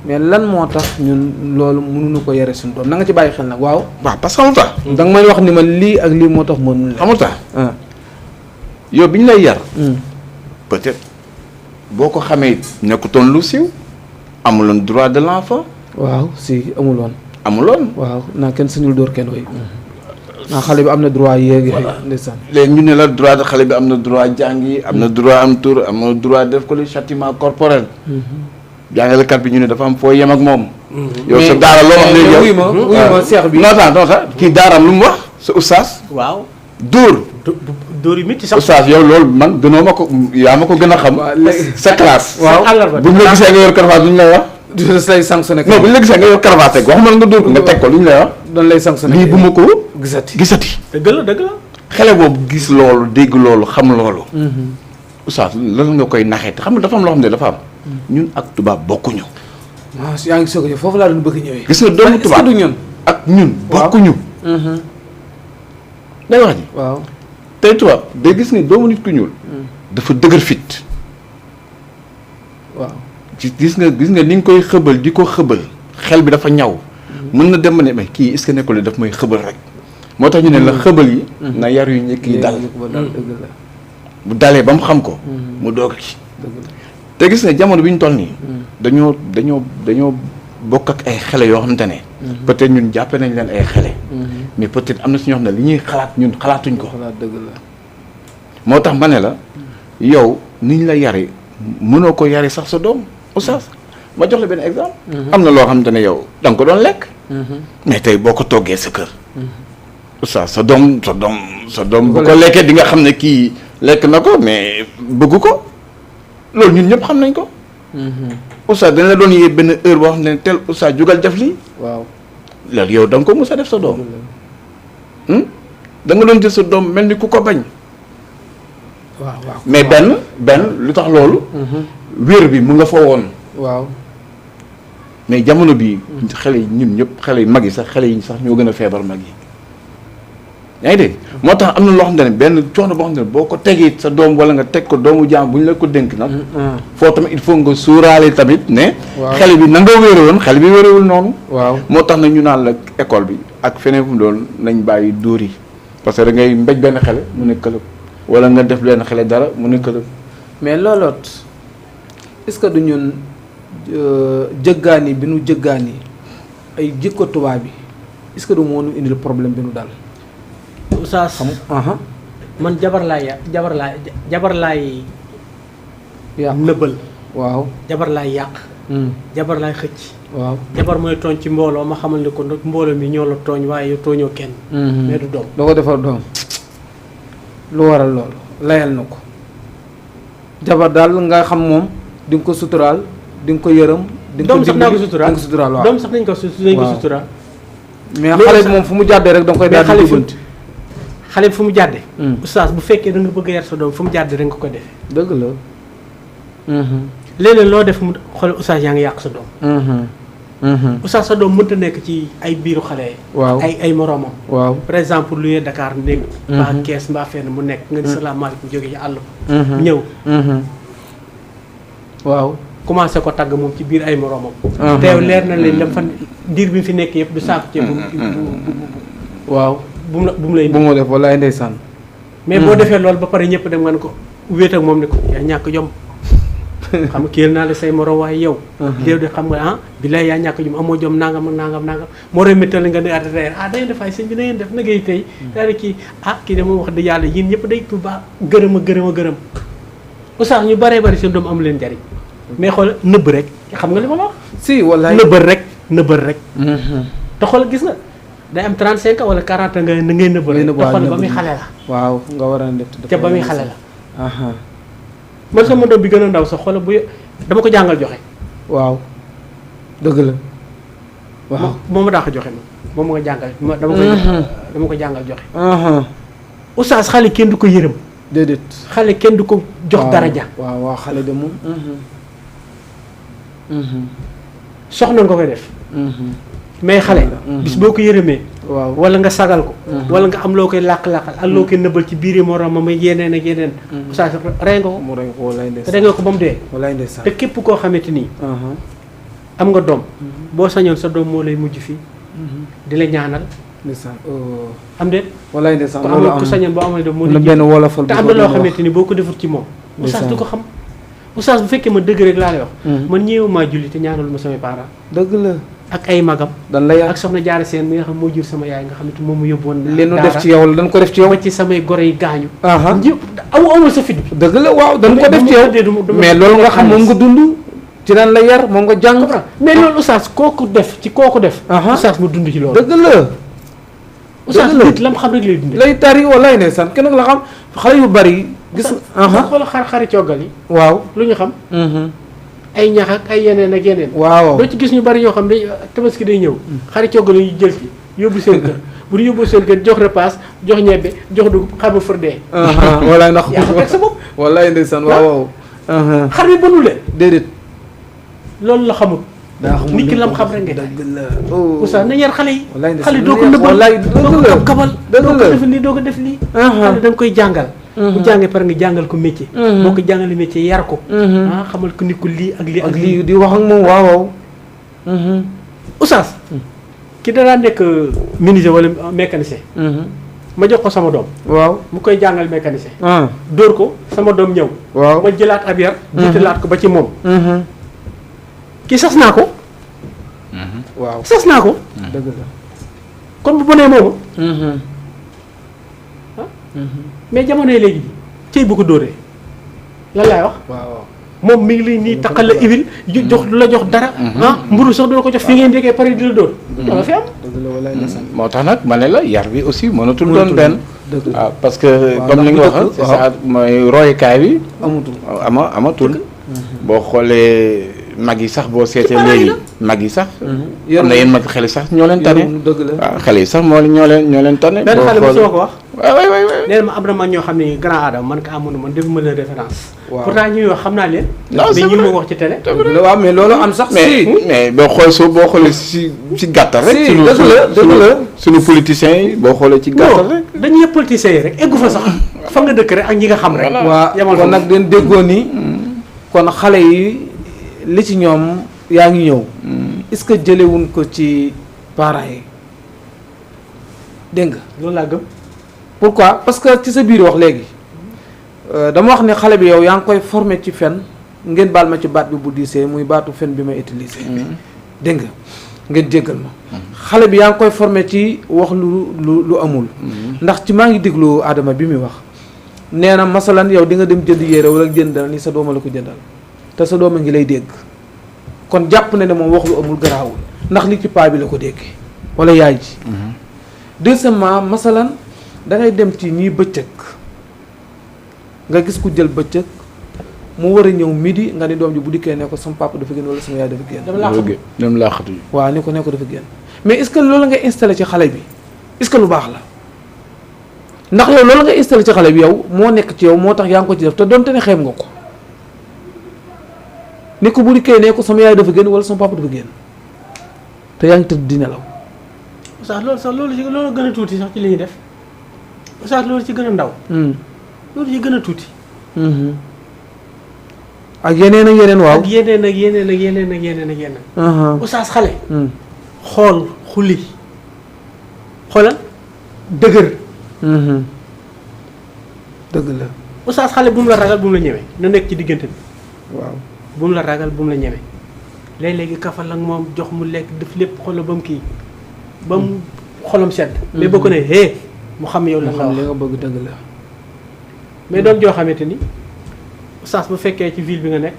mais lan moo tax ñun loolu mënuñu ko yare suñu doom na nga ci bàyyi xel nag waaw. waaw parce que xamul tax. da nga may wax ni man lii ak lii moo tax mënuñu la. xamul tax. yow bi ñu lay yar. peut-être boo ko xamee nekkutoon lu siiw. amuloon droit de l'enfant. waaw si amuloon. waaw naa kenn sañul dóor kenn way. xale bi am na droit yéegi ndeysaan. léegi ñu ne la droit de xale bi am na droit jàngi am na droit am tur am na droit def ko le châtiment corporel. jàngalekat bi ñu ne dafa am foo yem ak moom. yow sa daara loo wax léegi yow wuy ma seex bi. non kii daaraam lu mu wax sa oustaz. waaw dóor yu métti sax. oustaz yow loolu man gënoo ma ko yaa ma ko gën a xam. sa classe. waaw bu ñu la gisee nga yor cravate lu ñu lay wax. du lay sanctionné. non bu ñu la gisee nga yor cravate rek waxuma la nga dóor ko nga teg ko lu ñu lay wax. dañ lay sanctionné lii bu ma ko gisati. dëgg la. xale boobu gis loolu dégg loolu xam loolu. oustaz lan nga koy naxee te xam nga dafa am loo xam ne dafa am. ñun ak tubaab bokkuñu. waaw yaa ngi soog a foofu laa doon bëgg ñëwee. gis nga doomu tubaab du ñun. ak ñun bokkuñu. day wax ji. waaw tey tubaab day gis ni doomu nit ku ñuul. dafa dëgër fit. waaw gis nga ni nga koy xëbal di ko xëbal xel bi dafa ñaw. mën na dem ne mais kii est-ce que nekkul daf may xëbal rek. moo tax ñu ne la xëbal yi. na yar yu njëkk yi dal. bu dalee ba mu xam ko. mu doog ki te gis nga jamono bi ñu toll nii. dañoo bokk ak ay xale yoo xamante ne. peut-être ñun jàppe nañ leen ay xale. mais peut-être am na si ñoo xam ne li ñuy xalaat ñun xalaatuñ ko. dëgg la. moo tax ma ne la yow niñ la yare mënoo ko yare sax sa doom oustaz ma jox la benn exemple. am na loo xamante ne yow da nga ko doon lekk. mais tey boo ko toggee sa kër. oustaz sa doom bu ko lekkee di nga xam ne kii lekk na ko mais bëgg ko loolu ñun ñëpp xam nañ ko. oustaz dañ la doon yee benn heure boo xam ne tel oustaz jugal def lii. waaw loolu yow da nga ko mus a def sa doom. da nga doon jël sa doom mel ni ku ko bañ. waaw mais benn lu tax loolu. wér bi mu nga fa woon. waaw mais jamono bii. xale yi ñun ñëpp xale yi mag yi sax xale yi sax ñoo gën a feebar mag yi. yaa ngi dégg moo tax am na loo xamante ne benn coono boo xamante ne boo ko tegee sa doom wala nga teg ko doomu jaam bu ñu la ko dénk nag. foo tamit il faut nga suuraale tamit ne. xale bi na nga wéerewoon xale bi wéerewul noonu. waaw moo tax nag ñu naan la école bi ak feneen fu mu doon nañ bàyyi dóor yi parce que da ngay mbéj benn xale mu ne këlëb wala nga def benn xale dara mu ne këlëb. mais looloot est-ce que du ñun jëggaani bi nu jëggaani ay jikko tubaab bi est-ce que du moo nu indil problème bi nu dal. oustaz man jabar laay yàq nëbbal. waaw jabar laay yàq. jabar laay xëcc. waaw jabar mooy tooñ ci mbooloo ma xamal ne ko nag mbooloo mi ñoo la tooñ waaye yow tooñoo kenn. mais du doom doo ko defar doom lu waral loolu layal na ko jabar daal nga xam moom di nga ko suturaal di nga ko yërëm. di nga ko doom sax naa ko suturaal waaw doom sax nañ ko suturaal. mais xale bi moom fu mu jàddee rek da nga koy daal di dugganti. xale bi fu mu jàddee. oustaz bu fekkee da nga bëgg a yar sa doom fu mu jàddee rek nga ko defee. dëgg la. léeg-léeg loo def mu xool oustaz yaa ngi yàq sa doom. oustaz sa doom mënta nekk ci ay biiru xale yi. waaw ay moroomam. waaw par exemple lu yee Dakar nekk. mbaa kees mbaa fenn mu nekk. nga ni salaamaaleykum jóge ci àll ba. ñëw. waaw commencé ko tagg moom ci biir ay moroomam. teew leer na leen dafa diir bi fi nekk yëpp du saako ceeb waaw bu mu lay. bu mu def walaay ndeysaan. mais boo defee loolu ba pare ñëpp dem nga ne ko wéet ak moom ne ko yaa ñàkk jom. xam nga kii naa la say morom waaye yow. léew de xam nga bilaay yaa ñàkk jom amoo jom nangam ak nangam nangam moo remettal nga ne da ngeen def ay sëñ bi da ngeen def na ngay tey daal di kii kii de moom wax dëgg yàlla yéen ñëpp day tuba gërëm a gërëm. oustaz ñu baree bari seen doom amu leen njariñ mais xool nëbb rek xam nga li ma la wax. si walaay nëbbal rek. te xool gis nga day am 35 ans wala 40 ans ngay nëbbal rek. te xool ba muy xale la. waaw nga war a def te ba muy xale la. man sama doom bi gën a ndaw sax xoolal bu dama ko jàngal joxe. waaw dëgg la. waaw moom ma daa ko joxe moom ma ko jàngal dama ko jàngal joxe. oustaz xale kenn du ko yërëm. déedéet xale kenn du ko jox daraja. waaw xale de moom. soxna nga koy def. mais xale. bis boo ko yërëmee. waaw wala nga sagal ko. wala nga am loo koy làq-làqal ak loo koy nëbbal ci biir moroomam ak yeneen ak yeneen. oustaz rey nga ko. mu rey ko walaay ndeysaan. rey nga ko ba mu dee. walaay ndeysaan. te képp koo xamante ni. am nga doom. boo sañoon sa doom moo lay mujj fii. di la ñaanal. ndeysaan. am déet. walaay ndeysaan loolu am ku sañoon boo amee doom moo lay benn wolofal te am na loo xamante ni boo ko defut ci moom. oustaz du ko xam. oustaz bu fekkee ma dëgg rek laa lay wax. man ñëw maa julli te ñaanal ma samay parents. dëgg la. ak ay magam. dan la ak soxna Jaara Seen mi nga xam moo jur sama yaay nga xam ne moom mu yóbbu woon. li nu def ci yow la dañ ko def ci yow. ba ci samay gore yi gaañu. ñëpp amul sa fit bi. dëgg la waaw dañ ko def ci yow mais loolu nga xam moom nga dund. ci lan la yar moom nga jàng. mais loolu oustaz kooku def ci kooku def. oustaz mu dund ci loolu. dëgg la. oustaz nit lam xam rek lay dundee. lay tari wallaay ndeysaan kenn nag la xam xale yu bari. gis nga xool xari coggal yi. waaw lu ñu xam. ay ñax ak ay yeneen ak yeneen. waaw doo ci gis ñu bari ñoo xam ne tabaski day ñëw. xari coggal yi jël ci yóbbu seen kër bu ñu yóbbu seen kër jox repas jox ñebbe jox dugub xar ba fër dee. wallaay ndax yaa ko teg sa bopp. wallaay ndeysaan waaw. xar bi bënu leen. déedéet. loolu la xamul. nit ki lam xam rek ngay dëgg la oustaz na yar xale yi. wallaay xale doo ko nëbbal doo ko kabal doo ko def lii doo ko def lii. xale da nga koy jàngal. bu jàngee pare nga jàngal ko métier. boo ko jàngalee métier yar ko. xamal ko nit ko lii ak lii ak lii di wax ak moom waaw. oustaz. ki danaa nekk menuisier wala mécanicien. ma jox ko sama doom. waaw mu koy jàngal mécanicien. dóor ko sama doom ñëw. waaw ma jëlaat ab yar. jiitalaat ko ba ci moom. kii sas naa ko. waaw sas naa ko. dëgg la kon bu bonee moomu. mais jamonoy léegi cëy bu ko dóoree lan laay wax. waaw moom mi ngi lay nii taqal la ibil jox du la jox dara. mburu sax du la ko jox fi ngeen déggee pare di la dóor. wala fi am. dëgg la walaay ndeysaan. moo tax nag ma ne la yar bi aussi mënatul doon mënatul benn. dëgg la waaw parce que comme li nga wax c'est ça mooy royukaay bi. amatul amatul. boo xoolee mag yi sax boo seetee léegi mag yi sax. am na yéen mag xel yi sax ñoo leen tane. dëgg la waaw xel yi sax ñoo leen tane. benn xale bi soo ko wax. waay nee na ma am na man ñoo xam ne grand Adam man ka amoon man defuma leen référence. waaw pourtant ñuy wax xam naa leen. non mais ñi ma wax ci télé. waaw mais loolu am sax. si mais boo xoolee si gàttal rek. si dëgg la suñu politiciens yi boo xoolee ci gàttal rek. dañuy politiciens yi rek eggu fa sax fa nga dëkk rek ak ñi nga xam rek. waaw kon nag den déggoo ni kon xale yi li ci ñoom yaa ngi ñëw. est-ce que jëlewuñ ko ci parents yi dégg nga. loolu laa gëm. pourquoi parce que ci sa biir wax léegi dama wax ne xale bi yow yaa ngi koy formé ci fen ngeen baal ma ci baat bi bu diisee muy baatu fen bi may utiliser. dégg nga ngeen jéggal ma. xale bi yaa ngi koy formé ci wax lu amul. ndax ci maa ngi déglu Adama bi muy wax nee na masalan yow di nga dem jënd yére wala jënd dara ni sa dooma la ko jëndal te sa dooma ngi lay dégg kon jàpp na ne moom wax lu amul garaawul ndax li ci paa bi la ko déggee wala yaay ji. deuxièmement masalan da ngay dem ci ñii bëccëg nga gis ku jël bëccëg mu war a ñëw midi nga ni doom ji bu dikkee ne ko sama papa dafa génn wala sama yaay dafa génn. dem laaxatu waaw ne ko dafa génn mais est-ce que loolu nga installé ci xale bi est-ce que lu baax la ndax yow loolu nga installé ci xale bi yow moo nekk ci yow moo tax yaa ngi ko ci def te donte ne xeeb nga ko ni ko bu dikkee ne ko sama yaay dafa génn wala sama papa dafa génn te yaa ngi tëdd di nelaw. sax loolu gën a tuuti sax ci li ñuy def. oustaz loolu ci gën a ndaw. loolu ci gën a tuuti. ak yeneen ak yeneen waaw. ak yeneen. oustaz xale. xool xulli xoolal dëgër. dëgg la. oustaz xale bu mu la ragal bu mu la ñëwee na nekk ci diggante bi. waaw bu mu la ragal bu mu la ñëwee léeg-léegi kafal ak moom jox mu lekk def lépp xoolal ba mu kii ba mu xolam sedd. mais boo ko nee hé. mu xam yow la xam li nga bëgg dëgg la. mais doom joo xamante ni oustaz bu fekkee ci ville bi nga nekk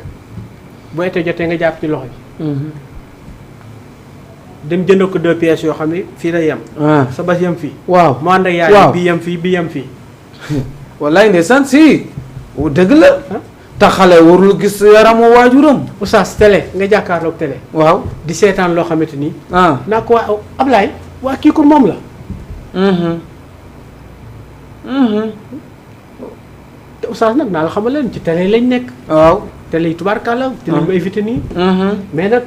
boo été jotee nga jàpp ci loxo bi. dem jënd ko 2 pièces yoo xam ne fii lay yem. sa bas yem fii. waaw mu ànd ak yaay bi yem fii bi yem fii. wallaay ndeysaan si dëgg la. te xale warul gis yaramu waajuram. oustaz télé nga jàkkaarloog télé. waaw di seetaan loo xamante ni. naa ko waa Ablaye waa kii ko moom la. te oustaz nag naa la xamal leen ci télé lañ nekk. waaw télé yi tubaarkàlla. ci lañ ma invité nii. mais nag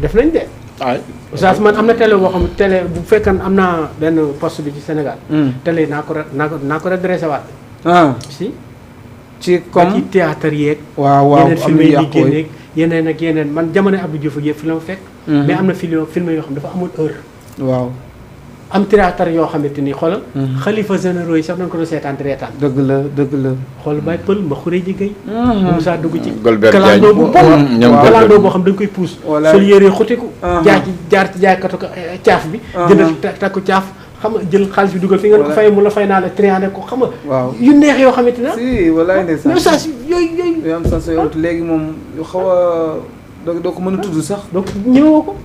def nañ de. waaw oustaz man am na télé boo xam ne télé bu fekkee am naa benn poste bi ci Sénégal. télé yi naa ko redressé waat. si. ci comme ci théâtre yeeg. waaw yeneen film yi di génneeg yeneen ak yeneen man jamono Abdou Diouf ak yëpp fi la ma fekk. mais am na film yoo xam ne dafa amoon heure. waaw. am théâtre yoo xamante ni xoolal. xalifa généraux yi sax nañ ko doon seetaan di reetaan. dëgg la. xool Baye Pël ma xuree ji gay. Moussa dugg ci. Golbert kalandoo bu bon. ñoom kalandoo boo xam da nga koy puus. sol yére xutiku. jaar ci jaaykatu caaf bi. jënd takku caaf xam nga jël xaalis bi dugal fi nga ko fay mu la fay naa la triandé ko xam nga. waaw yu neex yoo xamante ne. si walaay ndeysaan mais saa si yooyu. yu am sens yow léegi moom yu xaw a doo ko mën a tudd sax. donc ñëwoo ko.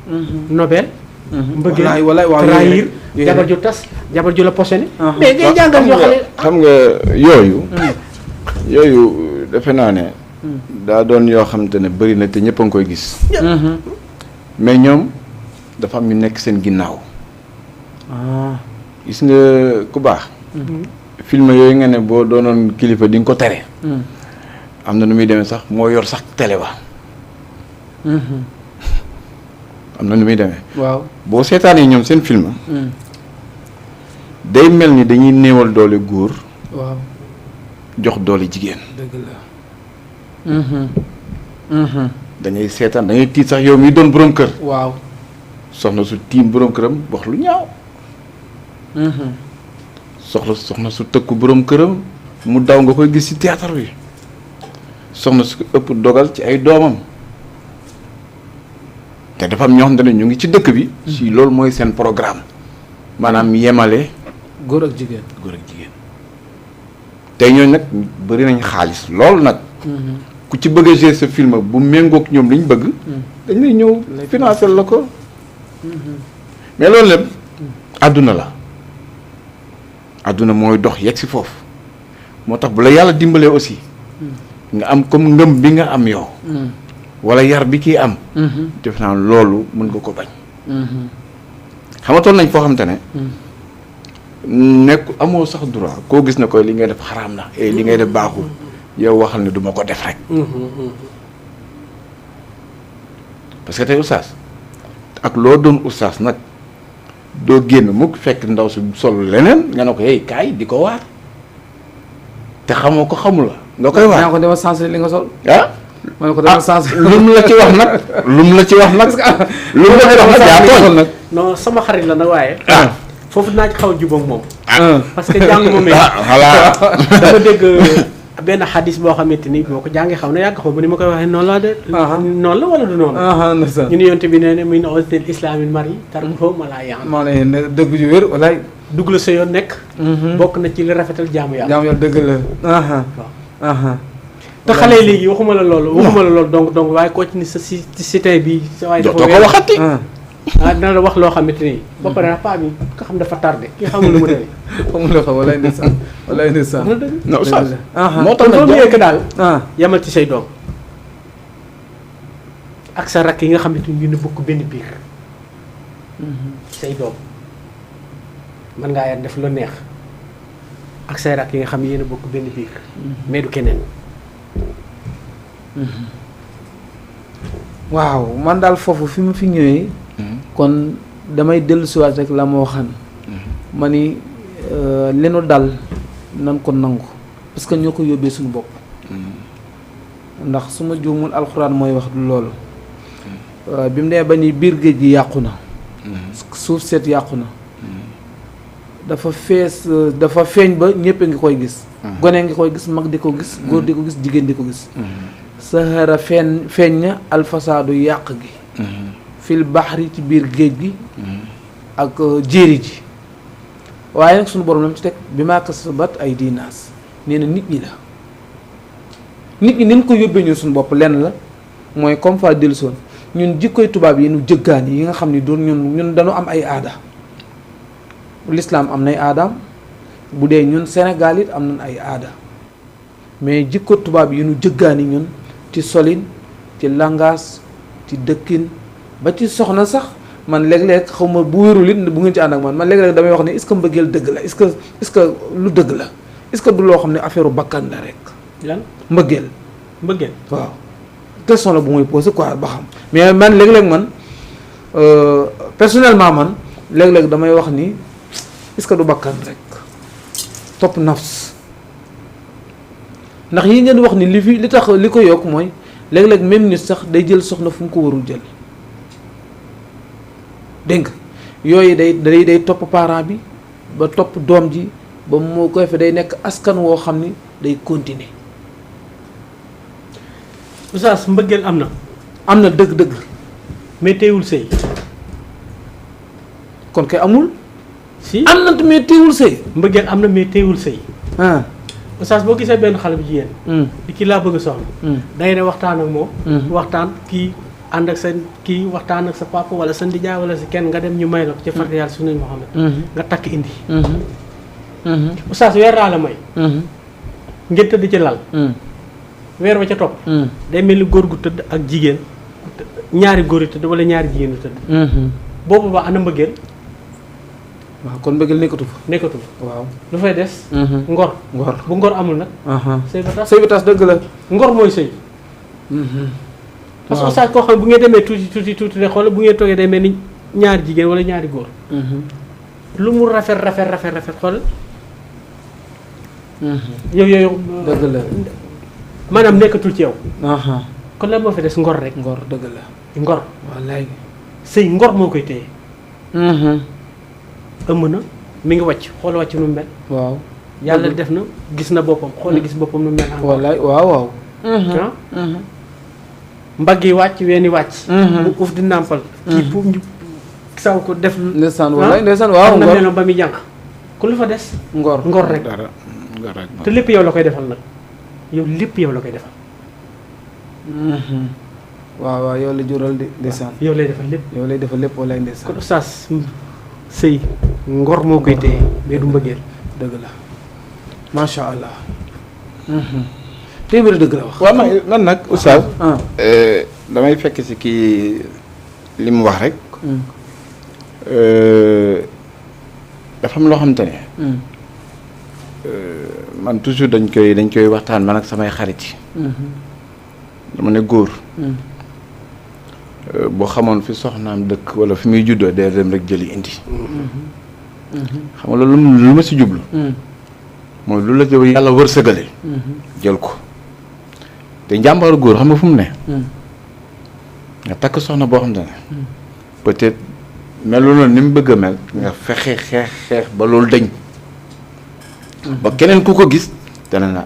Nobel mbëggeel walaay waaw trahir jabar ju tas jabar ju la posone mais ngay jàngal yoo xam nga yooyu defe naa ne daa doon yoo xamante ne bëri na te ñëpp a ngi koy gis mais ñoom dafa am ñu nekk seen ginnaaw gis nga ku baax film yooyu nga ne boo doonoon kilifa di nga ko tere am na nu muy demee sax moo yor sax télé ba am na nu muy demee waaw boo seetaanee ñoom seen film day mel ni dañuy néewal doole góor waaw jox doole jigéen dëgg la dañuy seetaan dañuy tiit sax yow mi doon borom kër waaw soxna su tiim borom këram wax lu ñaaw soxna su tëkku borom këram mu daw nga koy gis ci théâtre bi soxna su ëpp dogal ci ay doomam te dafa am ñoo xam ne ñu ngi ci dëkk bi si loolu mooy seen programme maanaam yemale góor ak jigéen tey ñooñu nag bëri nañ xaalis loolu nag ku ci bëgg a jouer sa film bu méngoog ñoom liñ bëgg dañ lay ñëw financer la ko mais loolu lépp àdduna la àdduna mooy dox yegg si foofu moo tax bu la yàlla dimbalee aussi nga am comme ngëm bi nga am yow wala yar bi kii am def naa loolu mën nga ko bañ xamatoon nañ foo xamante ne nekk amoo sax droit koo gis na koy li ngay def xaraam na et li ngay def baaxul yow waxal ne du ma ko def rek parce que tey oustaz ak loo doon oustaz nag doo génn mukk fekk ndaw si sol leneen nga ne ko hey kaay di ko waar te xamoo ko xamul la nga koy waar naa ko dama sensé li nga sol ma ne ko dama sensé lu mu la ci wax nag lu mu la ci wax nag lu mu la ci wax nag yaa tooñ nag non sama xarit la nag waaye foofu dinaa ci xaw a jubóog moom parce que jàng ma mais voilà dama dégg benn xadis boo xamante ni moo ko jàngee xam ne yàgg ko ba ni ma koy waxee noonu la de noonu la wala du noonu ñu ne yonte bi nee ne muy na austel islamin mari tarko ma laa yaan maa ne dëgg ju wér walaay dugg la sa yoon nekk bokk na ci li rafetal jaamu yàlla dëgg la waaw te xale yi léegi waxuma la loolu donc waaye koo ci ni sa si tey bi sa waaye dafa ko waxati dina la wax loo xamante ni ba pare nag paa bi nga xam dafa tardé ki xamul lu mu demee xamul loo xam walaay ndeysaan walaay ndeysaan non oustaz moo tax nag yëkk daal yamal ci say doom ak sa rakk yi nga xamante ni ñu bokk benn biir say doom mën ngaa yar def lu neex ak say rakk yi nga xam ne yéen a bokk benn biir mais du keneen waaw man daal foofu fi mu fi ñëwee kon damay dellusiwaat rek la ma waxan ma ni li nu dal nan ko nangu parce que ñoo ko yóbbee suñu bopp ndax su ma juumul alxuraan mooy wax du loolu bi mu nee ba ni biir géej gi yàqu na suuf seet yàqu na dafa feeñ ba ñëpp a ngi koy gis gone ngi koy gis mag di ko gis góor di ko gis jigéen di ko gis sahara feeñ na alfasaadu yàq gi fil baxri ci biir géej gi ak jéeri ji waaye nag suñu borom lam ci teg bi maa kasabat ay diinaas nee na nit ñi la nit ñi nin ko yóbbee ñun suñu bopp lenn la mooy comme fa dellusoon ñun jikkoy tubaab yi nu jëggaan yi nga xam ni doon ñun dañu am ay aada l'islam am nay aadaam bu dee ñun Sénégal it am nañ ay aada mais jikko tubaab yi nu jëggaani ñun ci solin ci langage ci dëkkin ba ci soxna sax man léeg-léeg xaw ma bu wérul it bu ngeen ci ànd ak man léeg-léeg damay wax ne est-ce que mbëggeel dëgg la est-ce que lu dëgg la est-ce que du loo xam ne affaire bakkan la rek. lan mbëggeel waaw question la bu muy posé quoi ba xam mais man léeg-léeg man personnellement man léeg-léeg damay wax ni est-ce que du bakkan rek topp nafs ndax yi ngeen wax ni li tax li ko yokk mooy léeg-léeg même nit sax day jël soxna fu mu ko warul jël dégg nga yooyu day topp parent bi ba topp doom ji ba moo koy fe day nekk askan woo xam ni day continuer. oustaz mbëggeel am na dëgg-dëgg mais teewul sëy kon kay amul. si am na mais teewul sëy. mbëggeel am na mais teewul sëy. oustaz boo gisee benn xale bu jigéen. di kii laa bëgg soxna. day ne waxtaan ak moom. waxtaan kii ànd ak sa kii waxtaan ak sa papa wala sa ndijaay wala si kenn nga dem ñu may la ko ci farata yàlla suñu Muhammad nga takk indi oustaz weer laa la may ngeen tëdd ci lal weer ba ca topp day mel ni góor gu tëdd ak jigéen ñaari góor yu tëdd wala ñaari jigéen yu tëdd boobu ba ana mbëggeel waaw kon mbëggeel nekkatu fa waaw lu fay des ngor bu ngor amul nag sëy ba tas dëgg la ngor mooy sëy parce que oustaz koo xam bu ngeen demee tuuti de xool bu ngeen toogee day mel ni ñaari jigéen wala ñaari góor lu mu rafet xool yow dëgg la maanaam nekkatul ci yow kon lan moo fi des ngor rek ngor dëgg la ngor wallaay sëy ngor moo koy téye ëmb na mi ngi wàcc xool wàcc nu mu mel waaw yàlla def na gis na boppam xool gis boppam nu mu mel wallaay waaw mbagg yi wàcc weeni wàcc bu uuf di nàmpal kii pour ñu saw ko def ndeysaan wallaay ndeysaan waaw am na meloon ba muy jànq ku lu fa des ngor rek te lépp yow la koy defal nag yow lépp yow la koy defal waaw yow la jural di ndeysaan yow lay defal lépp wallaay ndeysaan kon oustaz sëy ngor moo koy téye mais du mbëggeel dëgg la macha allah téeméeri dëgg la wax waaw man nag oustaz damay fekk si kii li mu wax rek dafa am loo xamante ne man toujours dañ koy waxtaan man ak samay xarit yi dama ne góor boo xamoon fi soxnaam dëkk wala fi muy juddoo day dem rek jëli indi xam nga loolu lu ma si jublu mooy lu la jëw yàlla wërsëgale jël ko te njàmbaaru góor xam nga fu mu ne nga takk soxna boo xam ne peut-être melu na ni mu bëgg a mel nga fexe xeex ba loolu dañ ba keneen ku ko gis dana na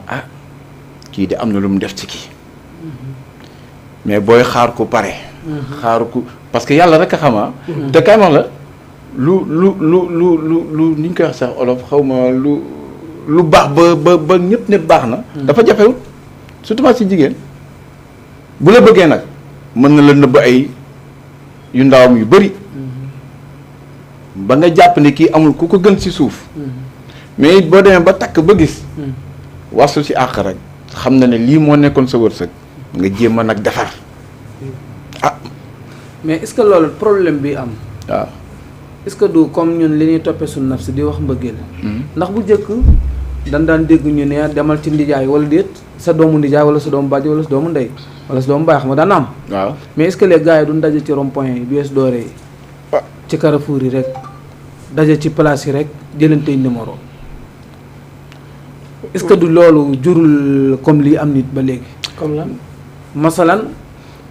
kii de am na lu mu def ci kii mais booy xaar ko pare xaaru ko parce que yàlla rek a xamaa te kay wax la lu ni ñu koy wax sax olof xaw ma lu baax ba ñëpp ne baax na dafa jafewut surtout ci jigéen bu la bëggee nag mën na la nëbb ay yu ndawam yu bëri ba nga jàpp ne kii amul ku ko gën ci suuf mais boo demee ba takk ba gis wasu ci àq rek xam na ne lii moo nekkoon sa wërsëg nga jéem a nag defar mais est-ce que loolu problème bi am waaw est-ce que du comme ñun li ñuy toppee suñu naf si di wax mbëggeel ndax bu njëkk daan dégg ñu ne demal ci ndijaay wala déet sa doomu ndijaay wala sa doomu bàjj wala sa doomu ndey wala sa doomu baay xam nga daan am waaw mais est-ce que les gars yi duñ daje ci rond-point yi bies dooree yi ci carrefour yi rek daje ci place yi rek jëlantey numéro est-ce que du loolu jurul comme lii am nit ba léegi comme lan masalan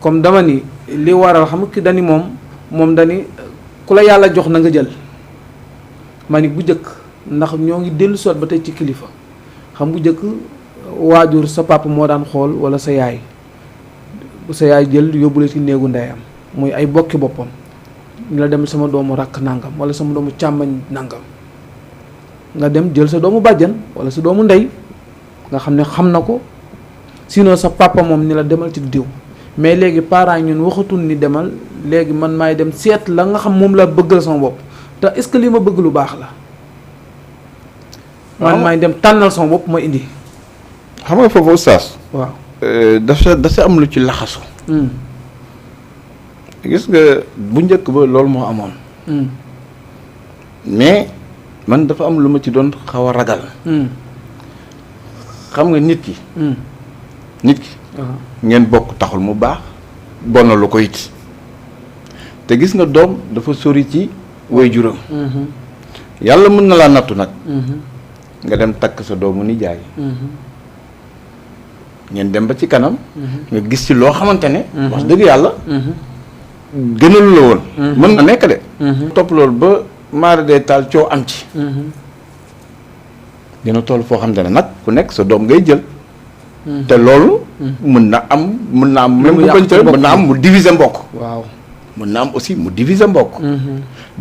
comme dama ni li waral xam ki dani moom dani ku la yàlla jox na nga jël ma ni bu njëkk ndax ñoo ngi dellu soot ba tey ci kilifa xam bu njëkk waajur sa papa moo daan xool wala sa yaay sa yaay jël yóbbule ci néegu ndeyam muy ay bokki boppam ñu la dem sama doomu rakk nangam wala sama doomu càmmañ nangam nga dem jël sa doomu bàjjan wala sa doomu ndey nga xam ne xam na ko sinon sa papa moom ni la demal ci diw mais léegi parents ñun waxatul ni demal léegi man maay dem seet la nga xam moom la bëggal sama bopp te est-ce que li ma bëgg lu baax la man maay dem tànnal sama bopp ma indi xam nga foofu oustaz waaw dafa am lu ci laxasu gis nga bu njëkk ba loolu moo amoon mais man dafa am lu ma ci doon xaw a ragal xam nga nit ki ngeen bokk taxul mu baax bon na lu ko it te gis nga doom dafa sori ci waajuram yàlla mën na laa nattu nag nga dem takk sa doomu nijaay ngeen dem ba ci kanam nga gis ci loo xamante ne wax dëgg yàlla gënalu la woon mën na nekk de topp loolu ba maara dee taal coow am ci dina toll foo xamante ne nag ku nekk sa doom ngay jël te loolu mën na am même bu bañ mën na am mu diviser mbokk waaw mën na am aussi mu diviser mbokk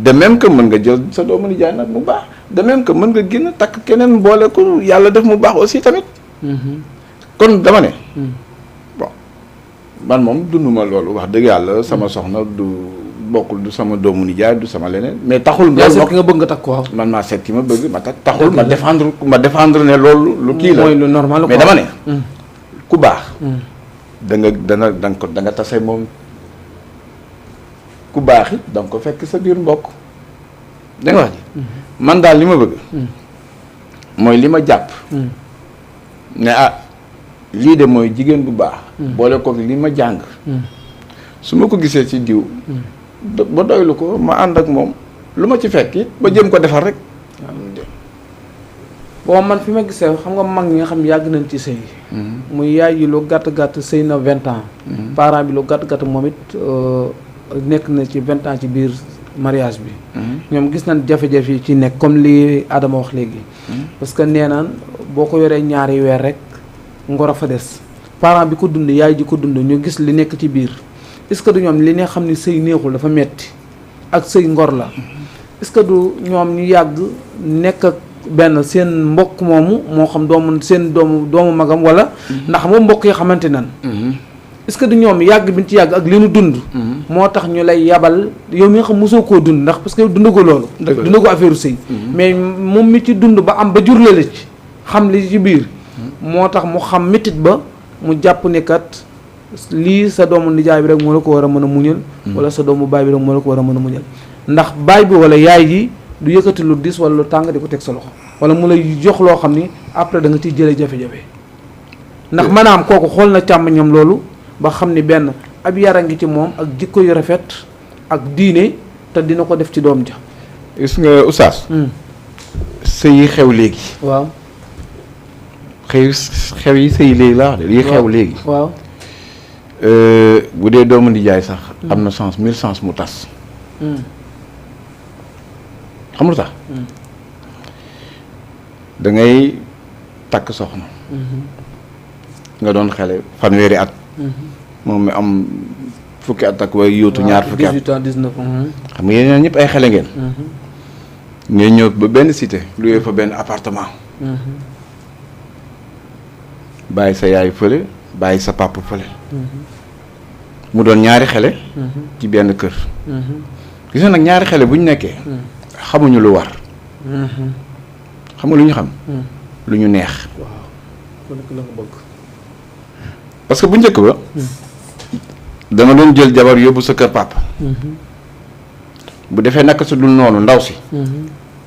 de même que mën nga jël sa doomu nijaay nag mu baax de même que mën nga génn takk keneen boole ko yàlla def mu baax aussi tamit kon dama ne bon man moom dunduma loolu wax dëgg yàlla sama soxna du bokkul du sama doomu nijaay du sama leneen mais taxul. yaa seet ki nga bëgg nga takk waaw. man maa seet ki ma bëgg ma takk taxul ma défendre ne loolu. lu kii la mooy lu normal mais dama ne. ku baax. da nga tase moom ku baax it da nga ko fekk sa biir mbokk. da nga wax ji man daal li ma bëgg. mooy li ma jàpp. ne lii de mooy jigéen bu baax. boole ko li ma jàng. su ma ko gisee ci diw. ba doylu ko ma ànd ak moom lu ma ci fekk it ba jëm ko defar rek. bon man fi ma gisee xam nga mag ñi nga xam yàgg nañ ci sëy. muy yaay yi lu gàtt gàtt sëy na 20 ans. parent bi lu gàtt gàtt moom it nekk na ci 20 ans ci biir mariage bi. ñoom gis nañ jafe-jafe yi ci nekk comme li Adama wax léegi. parce que nee naan boo ko yoree ñaari weer rek ngor a fa des. parent bi ko dund yaay ji ko dund ñu gis li nekk ci biir est-ce que du ñoom li ne xam ni sëy neexul dafa metti ak sëy ngor la est-ce que du ñoom ñu yàgg nekk ak benn seen mbokk moomu moo xam seen doomu magam wala. ndax moom mbokk yi xamante nan est-ce que du ñoom yàgg bi ñu ci yàgg ak li nu dund. moo tax ñu lay yabal yow mi nga xam mosoo koo dund ndax parce que dund ko loolu. dund ko affaire sëy mais moom mi ci dund ba am ba jurle la ci xam li ci biir. moo tax mu xam métit ba mu jàpp ne kat lii sa doomu nijaay bi rek moo la ko war a mën a muñal. wala sa doomu baay bi rek moo la ko war a mën a muñal. ndax baay bi wala yaay ji du yëkkati lu dis wala lu tàng di ko teg sa loxo wala mu lay jox loo xam ni après da nga ciy jëlee jafe-jafe. ndax maanaam kooku xool na càmmiñam loolu ba xam ni benn ab yara ngi ci moom ak jikko yu rafet ak diine te dina ko def ci doom ja. gis nga Oustaz. sëy yi xew léegi. waaw. xew yi sëy léegi laa wax de yi xew léegi. waaw. bu dee doomu nijaay sax. am na chance 1000 chance mu tas. xam lu tax. da ngay takk soxna. nga doon xale fanweeri at. moom mi am fukki at ak way yóotu ñaar fukki at 18 ans 19 ans. xam nga yéen ñëpp ay xale ngeen. ngeen ñëw ba benn cité loué fa benn appartement. bàyyi sa yaay fële bàyyi sa papa fële. mu doon ñaari xale. ci benn kër. gis nga nag ñaari xale bu ñu nekkee. xamuñu lu war. xam nga lu ñu xam. lu ñu neex. parce que bu njëkk ba. danga doon jël jabar yóbbu sa kër papa. bu defee naka su dul noonu ndaw si.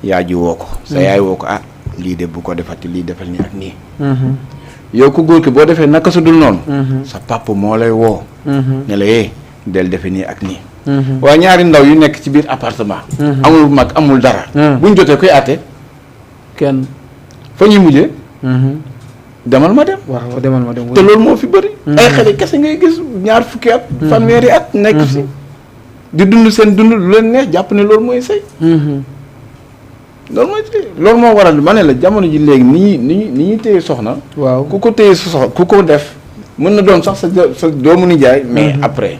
yaa ji woo ko. sa yaay woo ko lii de bu ko defati lii defal nii ak nii. yow ku góor ki boo defee naka su dul noonu. sa papa moo lay woo. ne la del defe nii ak nii. waaye ñaari ndaw yu nekk ci biir appartement. amul mag amul dara. buñ jotee koy àtte. kenn fa ñuy mujjee. demal ma dem. waaw demal ma dem. te loolu moo fi bëri. ay xale kese ngay gis ñaar fukki at. fanweeri at nekk fi. di dund seen dund lu leen neex jàpp ne loolu mooy sëy. loolu moo waral ma ne la jamono ji léegi ni ñuy téye soxna. waaw ku ko téye sa soxna ku ko def mën na doon sax sa doomu nijaay. mais après.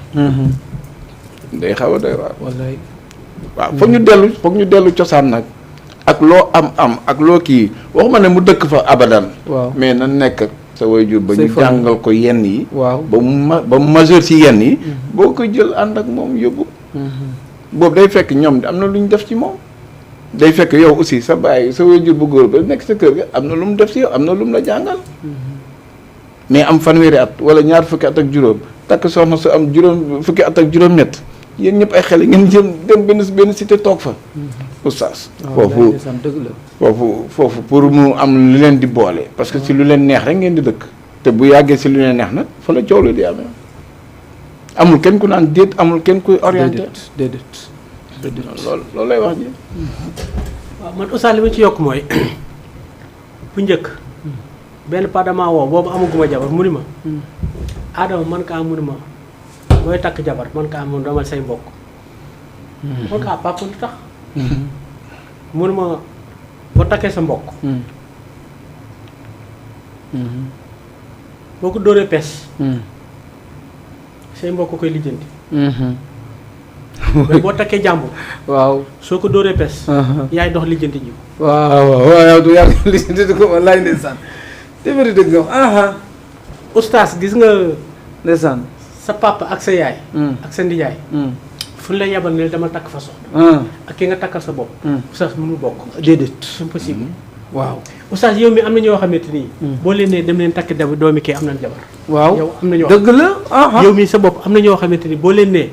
day xaw a doy waar. wallaay waaw foog ñu dellu cosaan nag. ak loo am ak loo kii waxuma ne mu dëkk fa abadan. waaw mais na nekk sa waajur ba ñu jàngal ko yenn yi. waaw ba mu majeur ci yenn yi. boo ko jël ànd ak moom yóbbu. boobu day fekk ñoom am na lu ñu def ci moom. day fekk yow aussi sa baay sa waajur bu góor ba nekk sa kër ga am na lu mu def ci yow am na lu mu la jàngal. mais am fanweeri at wala ñaar fukki at ak juróom takk soxna su am fukki at ak juróom-ñett yéen ñëpp ay xale ngeen jëm dem benn cité toog fa. oustaz foofu pour mu am lu leen di boole parce que si lu leen neex rek ngeen di dëkk te bu yàggee si lu leen neex nag fa la coow lu di amee amul kenn ku naan déet amul kenn kuy orienté déedéet loolu lay wax ji. waaw man oustaz li ma ci yokk mooy bu njëkk benn pas dama woo boobu amaguma jabar mu ni ma Adama man kaa mu ni ma booy takk jabar man kaa mun damal say mbokk man kaa papa lu tax mun ma boo takkee sa mbokk boo ko dóoree pes say mbokk koy lijjanti mais boo takkee jàmbur waaw soo ko dóoree pes yaay dox lijjanti ji waaw du yàgg lijjanti ko wallaay ndeysaan téeméeri dëgg nga oustaz gis nga ndeysaan sa papa ak sa yaay. ak sa ndijaay. fu ñu la yebal ne dama takk fa soxna. ak ki nga takkal sa bopp. oustaz mënul bokk. déedéet c'est impossible. waaw oustaz yow mi am na ñoo xamante ni. boo leen nee dem leen takk doomi kii am nañ jabar. waaw yow am na ñoo dëgg la. yow mi sa bopp am na ñoo xamante ni boo leen nee.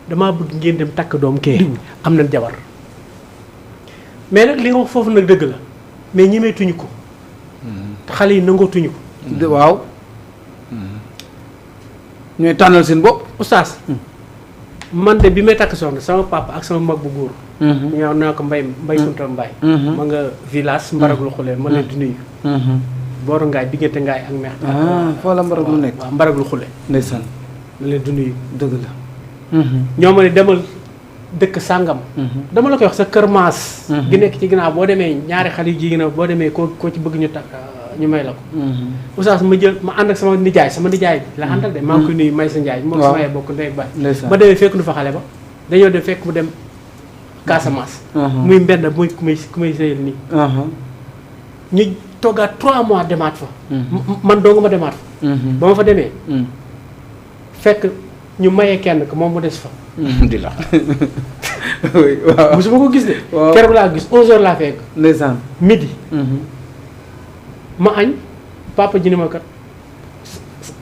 damaa bëgg ngeen dem takk doom kee. am nañ jabar. mais nag li nga wax foofu nag dëgg la mais ñemeetuñu ko. te xale yi nangootuñu ko. waaw. ñooy tànnal seen bopp. oustaz. man de bi may takk soxna sama papa ak sama mag bu góor. ñoo naa ko mbay Kunta Mbaye. ma nga village Mbaraglu Xule ma leen di nuyu. booru ngaay diggante ngaay ak meex. foo la Mbaraglu nekk. waaw Mbaraglu Xule. ndeysaan. ma leen di nuyu. dëgg la. ñoo ma ne demal dëkk sàngam. dama la koy wax sa kër maas. gi nekk ci ginnaaw boo demee ñaari xale yu jigéen boo demee koo ci bëgg ñu takk ñu may la ko. oustaz ma ànd ak sama nijaay bi la àndal de maa ngi koy nuyu may sa njaay moom sama yaay bokk ndey baay ma demee fekk nu fa xale ba dañoo dem fekk mu dem Casamance. muy mbenn muy ku may sëyal nii. ñu toggaat 3 mois demaat fa. man doo nga ma demaat fa. ba ma fa demee. fekk ñu mayee kenn ko moom mu des fa. di la. waaw mosuma ko gis de. waaw keroog laa gis 11h laa fekk. ndeysaan midi. ma añ papa ji ni ma kat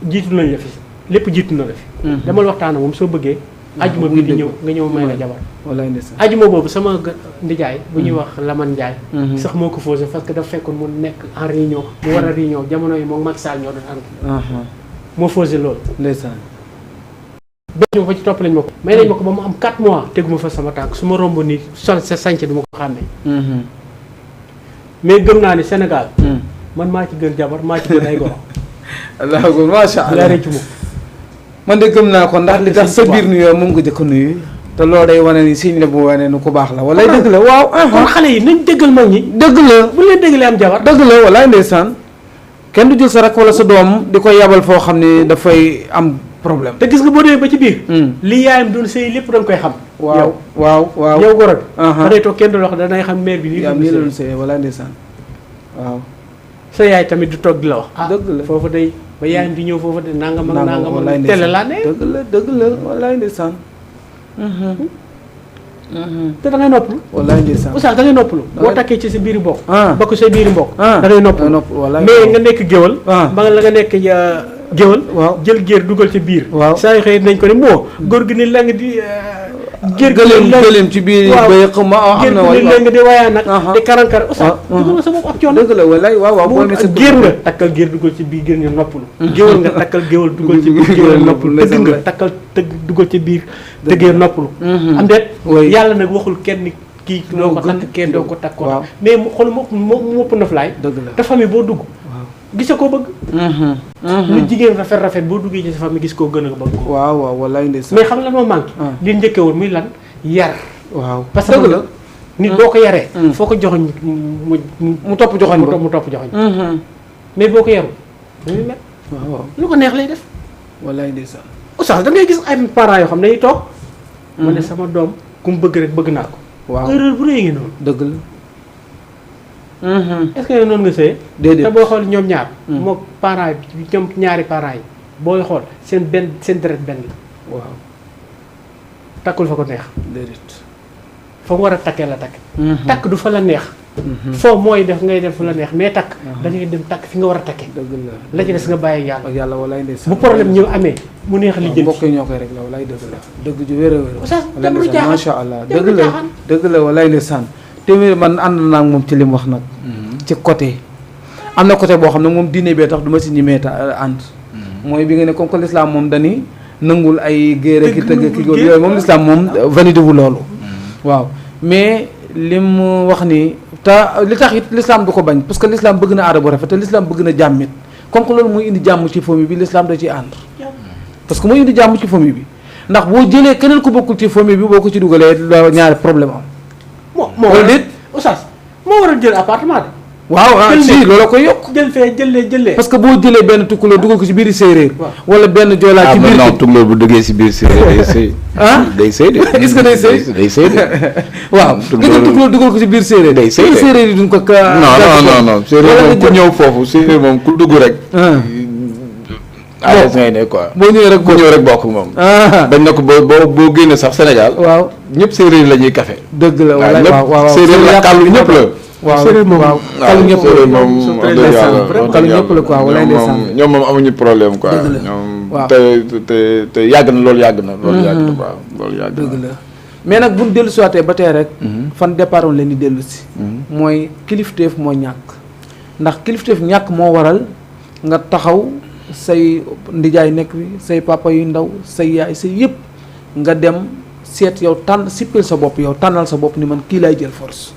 jiitu nañ la fi lépp jiitu na la fi. demal waxtaan moom soo bëggee. ajuma bi di ñëw nga ñëw may la jabar. wallaay ndeysaan ajuma boobu sama ndijaay bu ñuy wax Laman Ndiaye. sax moo ko fausé parce que dafa fekkoon mu nekk en réunion. mu war a réunion jamono yi moom Macky Sall ñoo doon ànd. moo fausé loolu. ndeysaan. ba ñu fa ci topp lañ ma ko. may nañ ma ko ba mu am 4 mois teguma fa sama tànk su ma romb nii sol sa sànce du ma ko xàmmee. mais gëm naa ni Sénégal. man maa ci gën jabar maa ci gën ay goro. alhamdulilah macha allah la rëcc moom. man de gëm naa ko ndax li tax sa biir nuyoo moom nga jëkk a nuyu. te loolu day wane ni signe la bu wane ni ku baax la. walaay dëgg la waaw. kon xale yi nañ dëggal mag ñi. dëgg la bu leen dëggalee am jabar. dëgg la walaay ndeysaan. kenn du jël sa rak wala sa doom di ko yabal foo xam ne dafay am problème. te gis nga boo demee ba ci biir. li yaayam doon sëy lépp da nga koy xam. waaw waaw yow goro bi. da ngay toog kenn du wax danay xam mère bi. nii la doon sëy walaay ndeysaan waaw. sa yaay tamit du toog di la wax. dëgg la foofu day ba yaayam di ñëw foofu de nangam ak nangam ak télé laa ne. dëgg la walaay ndeysaan. te da ngay noppalu. walaay ndeysaan oustaz da ngay noppalu. boo takkee ci sa biiri mbokk. bokk sa biiri mbokk. da ngay noppalu mais nga nekk géwal. ba la nga nekk géwal. waaw jël géer dugal ci biir. waaw saa yu xëy nañ ko ni moo góor gi ni la nga di. gëléem ci biir bay xam am na waay waaw di waayaa nag di karankar oustaz dugal nga sa bopp ak coono. dëgg la walaay waaw boo amee sa géer nga takkal géer dugal ci biir géer nga noppalu. géwal nga takkal géwal dugal ci biir géwal noppalu. tëgg nga takkal tëgg dugal ci biir tëggee noppalu. am déet yàlla nag waxul kenn kii doo ko takk kenn doo ko takk ko mais mu xool mopp na flaay te famille boo dugg gise koo bëgg. lu jigéen rafet boo duggee ci sa famille gis koo gën a bëgg. waaw wallaay ndeysaan. mais xam nga lan moo manqué. li njëkkewul muy lan yar. waaw parce que la nit boo ko yaree. foo ko joxoñ mu topp joxoñ ba mu topp joxoñ. mais boo ko yarul dañuy met. waaw lu ko neex lay def. wallaay ndeysaan. oustaz da ngay gis ay parents yoo xam ne dañuy toog. ma ne sama doom ku mu bëgg rek bëgg naa ko. waaw erreur bu rëy ngi noonu. dëgg la. est-ce que noonu nga sëyee. déedéet te booy xool ñoom ñaar. moom parents yi ñoom ñaari parents yi booy xool seen deret benn la. waaw. takkul fa ko neex. déedéet. fa mu war a takkee la takk. takk du fa la neex. foo mooy def ngay def fu la neex mais takk. da ngay dem takk fi nga war a takkee. dëgg la la ci des nga bàyyi yàlla. ak yàlla walaay ndeysaan. bu problème ñëw amee mu neex li jënd. mbokk yi ñoo koy rek la walaay dëgg la. dëgg ju wér a wér. oustaz dem lu jaaxal macha allah dëgg la walaay ndeysaan. téeméer man ànd naa ak moom ci li mu wax nag. ci côté am na côté boo xam ne moom diine bee tax du ma si ñimee ànd. mooy bi nga ne comme que l'islam moom dañuy nangul ay géer ki tëgg ki góor yooyu moom l'islam moom valide wu loolu. waaw mais li mu wax ni te li tax it l'islam du ko bañ parce que l'islam bëgg na aada bu rafet te l'islam bëgg na jàmmit comme que loolu mooy indi jàmm ci famille bi l'islam da ciy ànd. parce que mooy indi jàmm ci famille bi ndax boo jëlee keneen ko bokkul ci famille bi boo ko ci dugalee ñaari problème am. moo war a oustaz moo war a jël appartement de. waaw si loolu koy yokk. jël fee jëlee. parce que boo jëlee benn tukkuloo dugal ko ci biir séeréer. wala benn joolaa ci biir. non tukkuloo bu duggee ci biir séeréer day sëy. day sëy de. est-ce que day sëy day sëy de. waaw nga jël tukkuloo dugal ko ci biir séeréer. day sëy de séeréer yi duñ ko. non séeréer moom ku ñëw foofu séeréer moom ku dugg rek. à l'aise ngay ne quoi. boo ñëwee rek ku ñëw rek bokk moom. bañ na ko boo génne sax Sénégal. waaw ñëpp séeréer la ñuy café. dëgg la wala waaw séeréer la kàllu ñëpp la. waaw séeréer moom waaw kàllu ñëpp la moom kàllu ñëpp la quoi walaay ndeysaan. ñoom moom amuñu problème quoi. dëgg la ñoom waaw te yàgg na loolu yàgg na. loolu yàgg na waaw loolu yàgg na. dëgg la mais nag buñ dellu siwaatee ba tey rek. fan départ woon leen di dellu si. mooy kilifteef moo ñàkk. ndax kilifteef ñàkk moo waral nga taxaw say ndijaay nekk fi say papa yu ndaw say yaay say yëpp nga dem seet yow tànn sippil sa bopp yow tànnal sa bopp ni man kii laay jël force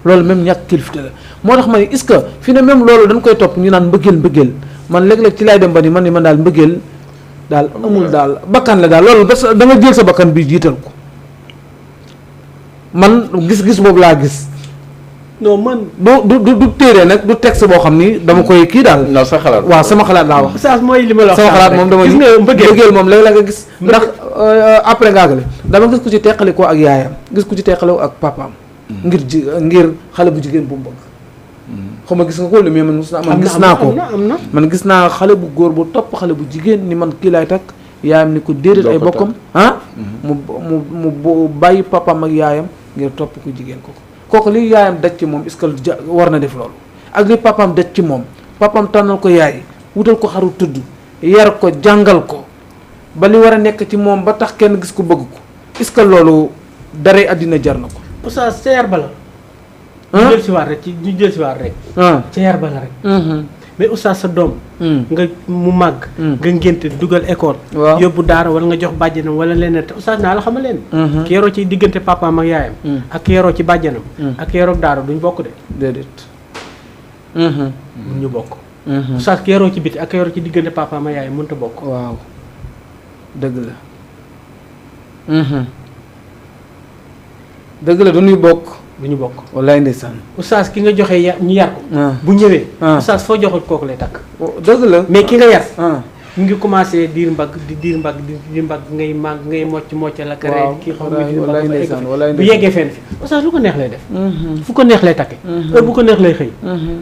loolu même ñàkk kilifte la moo tax ma ne est-ce que fi ne même loolu dañ koy topp ñu naan mbëggeel man léeg-léeg ci laay dem ba ni man daal mbëggeel daal amul daal bakkan la daal loolu bés da nga jël sa bakkan bi jiital ko man gis-gis boobu laa gis. non man. du téere nag du texte boo xam ni dama koy kii daal. non sa xalaat waaw sama xalaat laa wax. Oustaz mooy li ma la wax sama xalaat moom dama gis nga mbëggeel moom léeg la nga gis. ndax après nga àggale dama gis ku ci teqali ko ak yaayam gis ku ci teqali ko ak papaam. ngir xale bu jigéen bu mu bëgg. xaw ma gis nga ko lu mais man gis naa ko man gis naa xale bu góor bu topp xale bu jigéen ni man kii laay takk yaayam ni ko déedéet ay bokkam mu bàyyi papaam ak yaayam ngir topp ko jigéen kooku li yaayam daj ci moom est-ce que war na def loolu ak li papaam daj ci moom papaam tànnal ko yaay wutal ko xaru tudd yar ko jàngal ko ba li war a nekk ci moom ba tax kenn gis ko bëgg ko est-ce que loolu daree àddina jar na ko. Oustaz ca yar ba la. ñu jël si waat rek ñu jël si waat rek. ca yar ba la rek. mais Oustaz sa doom. nga mu màgg. nga ngénte dugal école. yóbbu daara wala nga jox bàjjanam wala leneen te Oustaz naa la xamal leen. ki yaroo ci diggante papaam ak yaayam. ak ki yaroo ci bàjjanam. ak ki yaroo daara duñ bokk de. déedéet. ñu bokk. Oustaz ki yaroo ci biti ak ki yaroo ci diggante papaam ak yaayam mënut a bokk. waaw dëgg la. dëgg la du ñuy bokk. du ñu bokk. wallaay ndeysaan. Oustaz ki nga joxe ñu yar ko. bu ñëwee. Oustaz foo joxul kooku lay takk. dëgg la mais ki nga yar. mu ngi commencé diir mbagg di diir mbagg ngay màgg ngay mocc la. waaw kii xam nga bu yeggee fenn fi Oustaz lu ko neex lay def. fu ko neex lay takke. heure bu ko neex lay xëy.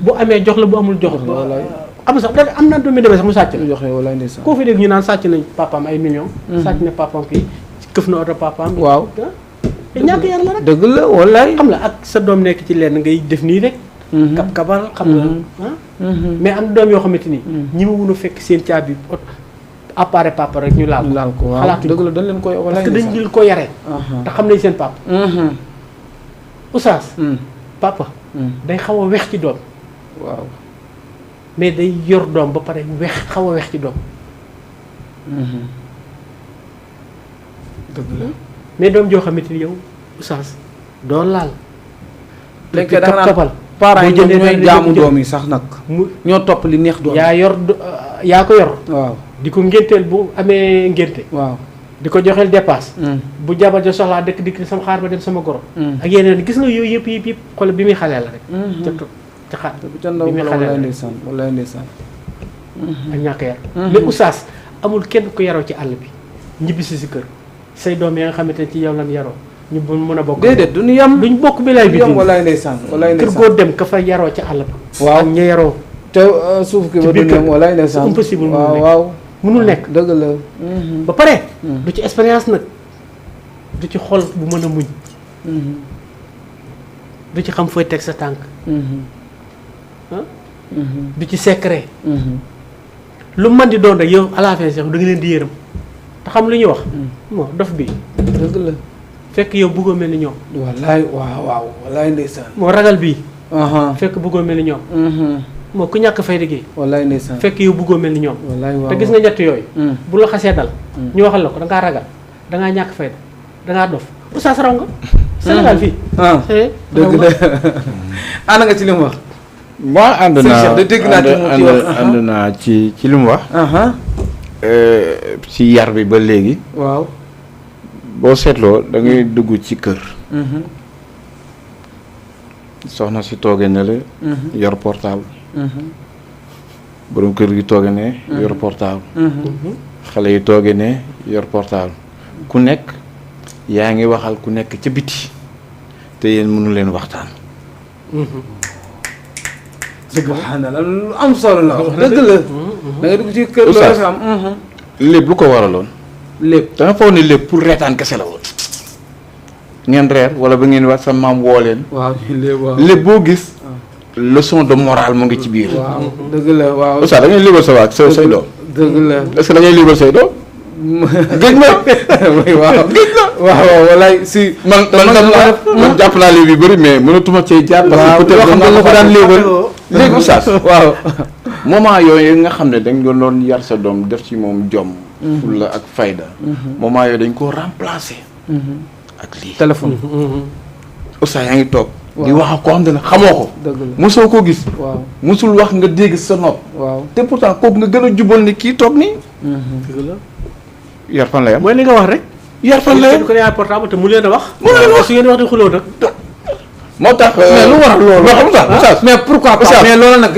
bu amee jox la bu amul jox la. am sax da am na doomi demee sax mu sàcc la. joxe wallaay ndeysaan. koo fi dégg ñu naan sàcc nañ papaam ay millions. sàcc na papaam kii këf na oto papaam. waaw. te ñàkk yar la rek. dëgg la wallaay. xam la ak sa doom nekk ci lenn ngay def nii rek. kabal xam nga mais am doom yoo xamante ni. ñi ma mun a fekk seen caabi appareil papa rek ñu laal ko waaw xalaatuñ dëgg la dañ leen koy parce que dañ leen ko yaree. te xam nañ seen papa. Oustaz. papa. day xaw a wex ci doom. waaw mais day yor doom ba pare xaw a wex ci doom. dëgg la. mais doom joo xamante ni yow Oustaz doo laal. léegi da nga naan parents yi ñooy jaamu doom yi sax nag. ñoo topp li neex doom yaa ko yor. waaw di ko ngénteel bu amee ngénte. waaw di ko joxeel dépasse. bu jabar ja soxlaa dëkk sama xaar ba dem sama goro. ak yeneen gis nga yooyu yëpp xool bi muy xaleel la rek. ca xaar bi muy xaleel la ndeysaan wallaay ndeysaan. ak ñàkk yar. mais Oustaz amul kenn ku yaroo ci àll bi ñibbisi si kër. say doom ya nga xamante ne ci yow lan yaroo ñu mën a bokk. déedéet duñu yam duñ bokk bi lay bi yam walaay ndeysaan walaay kër ndeysaan goo dem ka fa yaroo ca àll ba. waaw ak ña yaroo. te suuf ki ba du yam walaay ndeysaan. c'est impossible waaw mënul nekk. dëgg la. ba pare. du ci expérience nag du ci xol bu mën a muñ. du ci xam fooy teg sa tànk. du ci secret. lu mën di doon rek yow à la fin sax da nga leen di yërëm. te xam lu ñuy wax. bon dof bi. dëgg la. fekk yow bëggoo mel ni ñoom. wallaay waaw wallaay ndeysaan. moo ragal bii. fekk bëggoo mel ni ñoom. moo ku ñàkk fay liggéey. wallaay ndeysaan. fekk yow bëggoo mel ni ñoom. wallaay waaw te gis nga ñett yooyu. bu la xasee dal. ñu waxal la ko da ngaa ragal da ngaa ñàkk fay da ngaa dof Oustaz raw nga. Sénégal fii. dëgg la. ànd nga ci li mu wax. moi ànd naa ci li mu wax. ci yar bi ba léegi. waaw. boo seetloo da ngay dugg ci kër. soxna si tooge ne la. yor portable. borom kër gi tooge ne. yor portable. xale yi tooge ne yor portable. ku nekk yaa ngi waxal ku nekk ca biti te yéen mënu leen waxtaan. subhanallah lu am solo la wax dëgg la. da ngay dugg ci kër loolu fi am. lépp lu ko waraloon. lépp da nga foog ne lépp pour reetaan kese la woon. ngeen reer wala ba ngeen wax sa maam woo leen. waaw lépp waaw. lépp boo gis. leçon de morale mu ngi ci biir. waaw dëgg la waaw. Oustaz da ngay libal sa waa say doom. dëgg la est-ce que da ngay libal say doom. géej na. waaw géej na. waaw walaay si. man jàpp naa léegi yu bëri mais mënatuma cee jaar. parce que peut-être xam nga ko daan libal. léegi Oustaz waaw. moment yooyu nga xam ne dañ doon yar sa doom def ci moom jom. fulla ak fayda. moment yooyu dañ koo remplacer. ak lii téléphone. Oustaz yaa ngi toog. di wax ak koo xam ne xamoo ko. dëgg la mosoo ko gis. waaw mosul wax nga dégg sa nopp. waaw te pourtant kooku nga gën a jubal ni kii toog nii. dëgg la. yar fan la yam mooy li nga wax rek. yar fan la yam ko yaay portable te mu leen a wax. mu leen a wax su ngeen wax di xuloo nag. moo tax. mais lu waral loolu. Oustaz mais pourquoi pas mais loolu nag.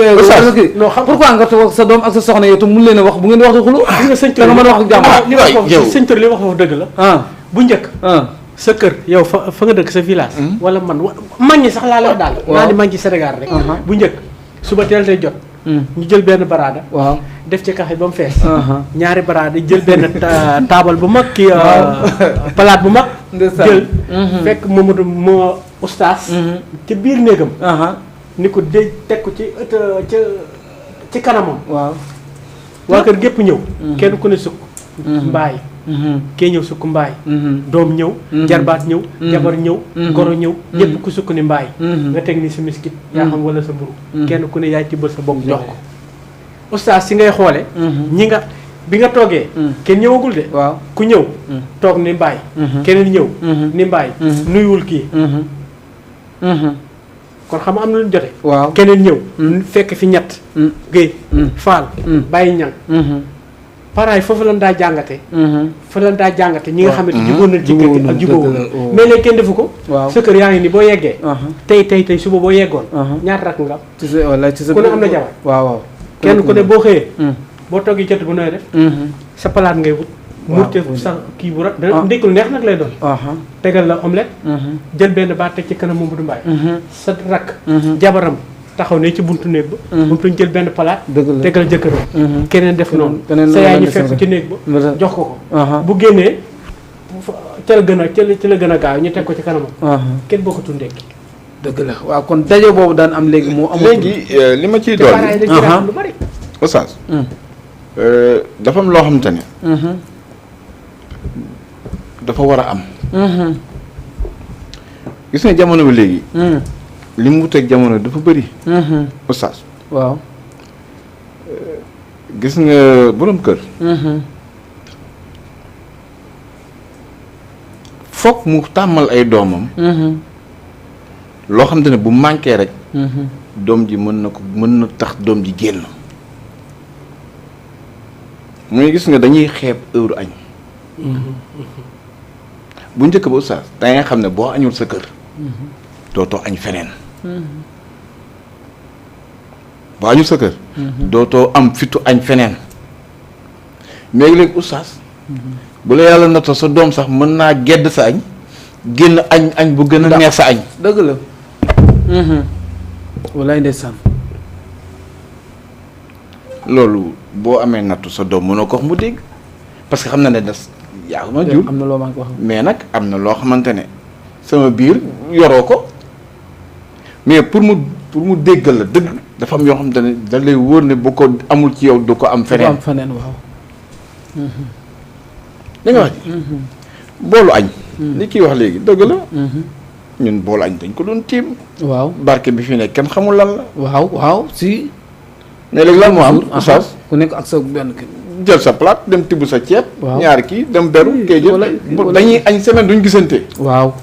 non xam pourquoi nga toog sa doom ak sa soxna yow te mun leen a wax bu ngeen wax di xuloo. gis nga sëñ da nga mën a wax ak jàmm. li wax foofu sëñ Tor li wax foofu dëgg la. bu njëkk. sa kër yow fa nga dëkk sa village. wala man mag ñi sax laa lay wax daal. naa ni mag ñi Sénégal rek. bu njëkk suba teel tey jot. ñu jël benn baraada. waaw def ci café ba mu fees. ñaari baraada jël benn taabal bu mag kii palaat bu mag. jël fekk Mamadou moo Oustaz. ci biir néegam. ni ko de teg ko ci ci kanamam. waaw waa kër gépp ñëw. kenn ku ne sukk. mbaay. kee ñëw sukk mbaay. doom ñëw. jarbaat ñëw. jabar ñëw. goro ñëw. ñépp ku sukk ni mbaay. nga teg ni sa miskit. yaa xam wala sa mburu kenn ku ne yaay tibbal sa bopp jox ko. Oustaz si ngay xoole ñi nga bi nga toogee. kenn ñëwagul de. waaw ku ñëw. toog ni mbaay. keneen ñëw. ni mbaay. nuyuwul kii. kon xam nga am na lu ñu jote. waaw keneen ñëw. fekk fi ñett. géey faal. bàyyi ñang pareil foofu lan daa jàngate. fa lan daa jàngate ñi nga xamante jubóon nañ ci kër gi ak jubóowul mais léegi kenn defu ko. waaw sa kër yaa ngi ni boo yeggee. tey suba boo yeggoon. ñaata rakk nga am. ci sa wala ci sa ku ne am na jabar. waaw waaw kenn ku ne boo xëyee. boo toggee jot bu nooy def. sa palaat ngay wut. murte sa kii bu ndékkul neex nag lay doon. tegal la omelette. jël benn baat teg ci kanam Mamadou Mbaye. sa rakk. jabaram taxaw ne ci buntu néeg ba. moom lañ jël benn palaat. tegal jëkkëram. keneen def noonu. sa yaay ñu fekk ci néeg ba. jox ko ko. bu génnee ca la gën a gaaw ñu teg ko ci kanamam. kenn bokkatul ndekki. dëgg la waaw kon daje boobu daan am léegi moo amul. léegi li ma ciy doon. te ci daan lu bari. Oustaz. dafa am loo xamante ne. dafa war a am. gis nga jamono bi léegi. li mu wuteeg jamono dafa bëri. Oustaz. waaw. gis nga borom kër. foog mu tàmmal ay doomam. loo xamante ne bu manqué rek. doom ji mën na tax doom ji génn. muy gis nga dañuy xeeb heure añ. bu njëkk ba Oustaz da ngay xam ne boo añul sa kër. dootoo añ feneen. boo añul sa kër. dootoo am fitu añ feneen. léegi Oustaz. bu la yàlla nattoo sa doom sax mën naa gedd sa añ. génn añ bu gën a neex sa añ. dëgg la. walaay ndeysaan. loolu boo amee nattu sa doom mënoo ko wax mu dégg parce que xam na ne yaa ko ma jur am na loo ma ko wax mais nag am na loo xamante ne sama biir yoroo ko mais pour mu déggal la dëgg dafa am yoo xamante ne da lay wóor ne bu ko amul ci yow du ko am feneen. du ko am feneen waaw. li nga wax ji boolu añ. li kii wax léegi dëgg la. ñun boolu añ dañ ko doon tiim. waaw barke bi fi nekk kenn xamul lan la. waaw si. mais léegi lan moo am. Oustaz ku nekk ak sa benn kii. jël sa plate dem tibb sa ceeb. ñaari kii dem beru. kay jël dañuy añ semaine duñ gisante. waaw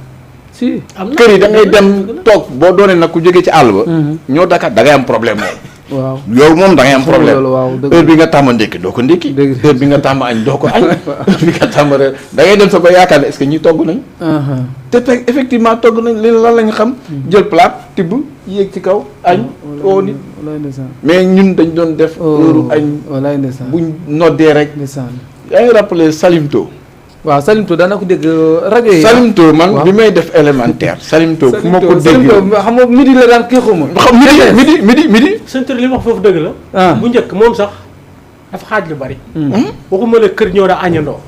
si. kër yi da ngay dem toog boo doonee nag ku jógee ci àll ba. ñoo Dakar da ngay am problème moom. waaw yow moom da ngay am problème heure bi nga tàmm ndékki doo ko ndékki. heure bi nga tàmm añ doo ko añ. heure bi nga tàmm reer da ngay dem sa ba yaakaar ne est-ce que ñi togg nañ. te tey effectivement togg nañ li lan lañ xam. jël plate tibb yéeg ci kaw añ. oo nit mais ñun dañ doon def. heure añ buñ noddee rek. yaa ngi rappelé Salimto. waaw Salimto daanaka dégg rajo yi. Salimto man bi may def élémentaire. Salimto fu ma ko dégg. xam nga midi la daan kii xuma. xam midi. sëñ Tor li wax foofu dëgg la. bu njëkk moom sax dafa xaaj lu bari. waxuma la kër ñoo daa añandoo.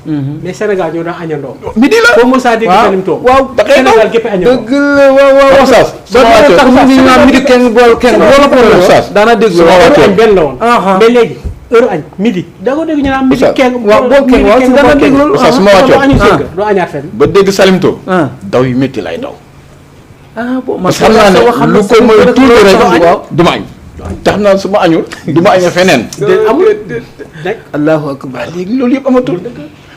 mais Sénégal ñoo daa añandoo. midi la foo mos a dégg Salim Toom. waaw da ngay Sénégal gépp añandoo. dëgg la waaw Oustaz ba ñu naan midi kenn bool kenn loolu problème Oustaz daana dégg su ma heure wàccee añ benn la woon. mais léegi heure añ midi. da ko dégg ñu naan midi Oustaz kenn. waaw bool kenn waaw si daana dégg loolu. Oustaz su ma doo añu wàccee sëgg doo añaat fenn. ba dégg Salim Toom ah daw yu métti lay daw bon parce que xam naa ne lu ko mooy tuuti rek waaw du ma añ tax naa su ma añul du ma añee feneen amul nag. allahu akbar léegi loolu yëpp amatul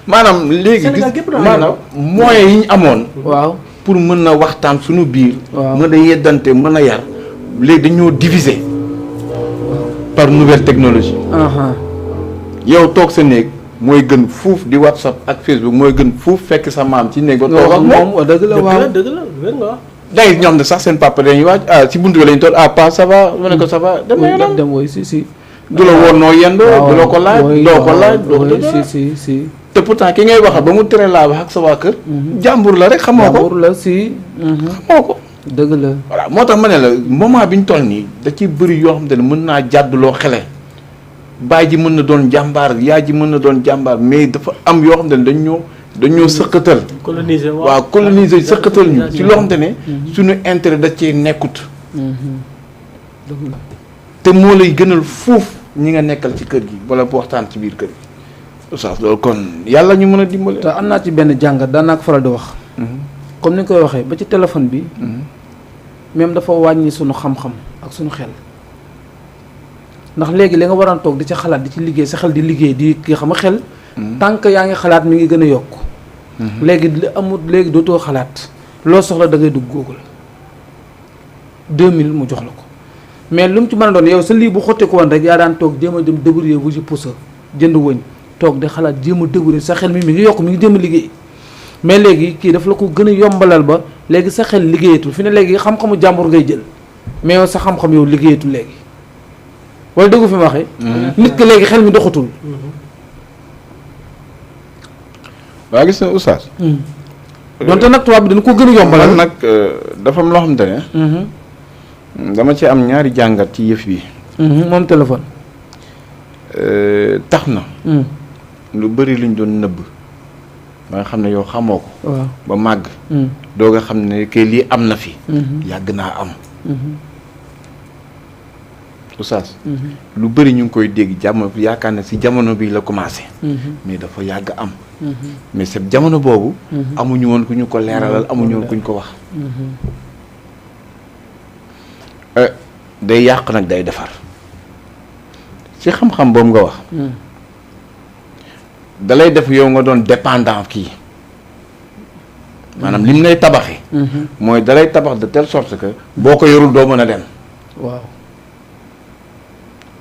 maanaam léegi Sénégal gépp doo maanaam moyens yi ñu amoon waaw pour mën na waxtaan suñu biir waaw. mën a yeddante mën a yar léegi dañoo diviser par nouvelle technologie yow toog sa néeg mooy gën fuuf di WhatsApp ak Facebook mooy gën fuuf fekk sa maam ci néeg ba toog ak moom dëgg la waaw dëgg la wér nga wax. day ñoo xam ne sax seen papa dañuy waaj ci buntu bi lañu toog pa ça va ma ne ko ça va dama yoonam dem woy si du la woon noo yendoo du la ko laaj doo ko laaj doo ko si te pourtant ki ngay waxal ba mu tere laa wax ak sa waa kër jàmbur la rek xamoo ko jàmbur la si xamoo ko dëgg la voilà moo tax ma ne la moment bi ñu toll nii da ciy bëri yoo xam te ne mën naa jàdduloo xele baay ji mën na doon jàmbaar yaay ji mën na doon jàmbaar mais dafa am yoo xam te ne dañoo sëqatal colonisé waaw coloniser sëqatal ñu ci loo xam te ne suñu intérêt da cee nekkut dëgg la te moo lay gënal fuuf ñi nga nekkal ci kër gi wala bu waxtaan ci biir kër gi oustaz loolu kon yàlla ñu mën a dimbale te am naa ci benn jàngat daan naa ko faral di wax comme ni nga koy waxee ba ci téléphone bi même dafa wàññi sunu xam-xam ak sunu xel ndax léegi li nga waroon toog di ci xalaat di ci liggéey sa xel di liggéey di kii xam nga xel tant que yaa ngi xalaat mi ngi gën a yokk léegi li amul léegi dootoo xalaat loo soxla da ngay dugg Google 2000 mu jox la ko mais lu mu ci mën a doon yow sa lii bu xotte ko woon rek yaa daan toog jéem a dem débrouiller bu ci poussa jënd wëñ toog di xalaat jéem a débrouiller sa xel mi ngi yokk mi ngi jéem a liggéey mais léegi kii daf la ko gën a yombalal ba léegi sa xel liggéeyatul fi ne léegi xam-xamu jàmbur ngay jël mais yow sa xam-xam yow liggéeyatul léegi wala déggu fi ma waxee nit ki léegi xel mi doxatul waa gis na oustaz donte nag tubaab bi dañ ko gën a yombalal nag dafa am loo xamante ne dama ci am ñaari jàngat ci yëf bi moom téléphone tax na lu bëri luñ doon nëbb ba nga xam ne yow xamoo ko waaw ba màgg doo nga xam ne que lii am na fi yàgg naa am oustaz lu bëri ñu ngi koy dégg jamono yaakaar ne si jamono bi la commencé mais dafa yàgg am mais c'est jamono boobu amuñu woon ku ñu ko leeralal amuñu woon ku ñu ko wax day yàq nag day defar ci xam-xam boobu nga wax dalay def yow nga doon dépendant kii maanaam lim lay tabaxi mooy dalay tabax de telle sorte que boo ko yorul doo mën a dem waaw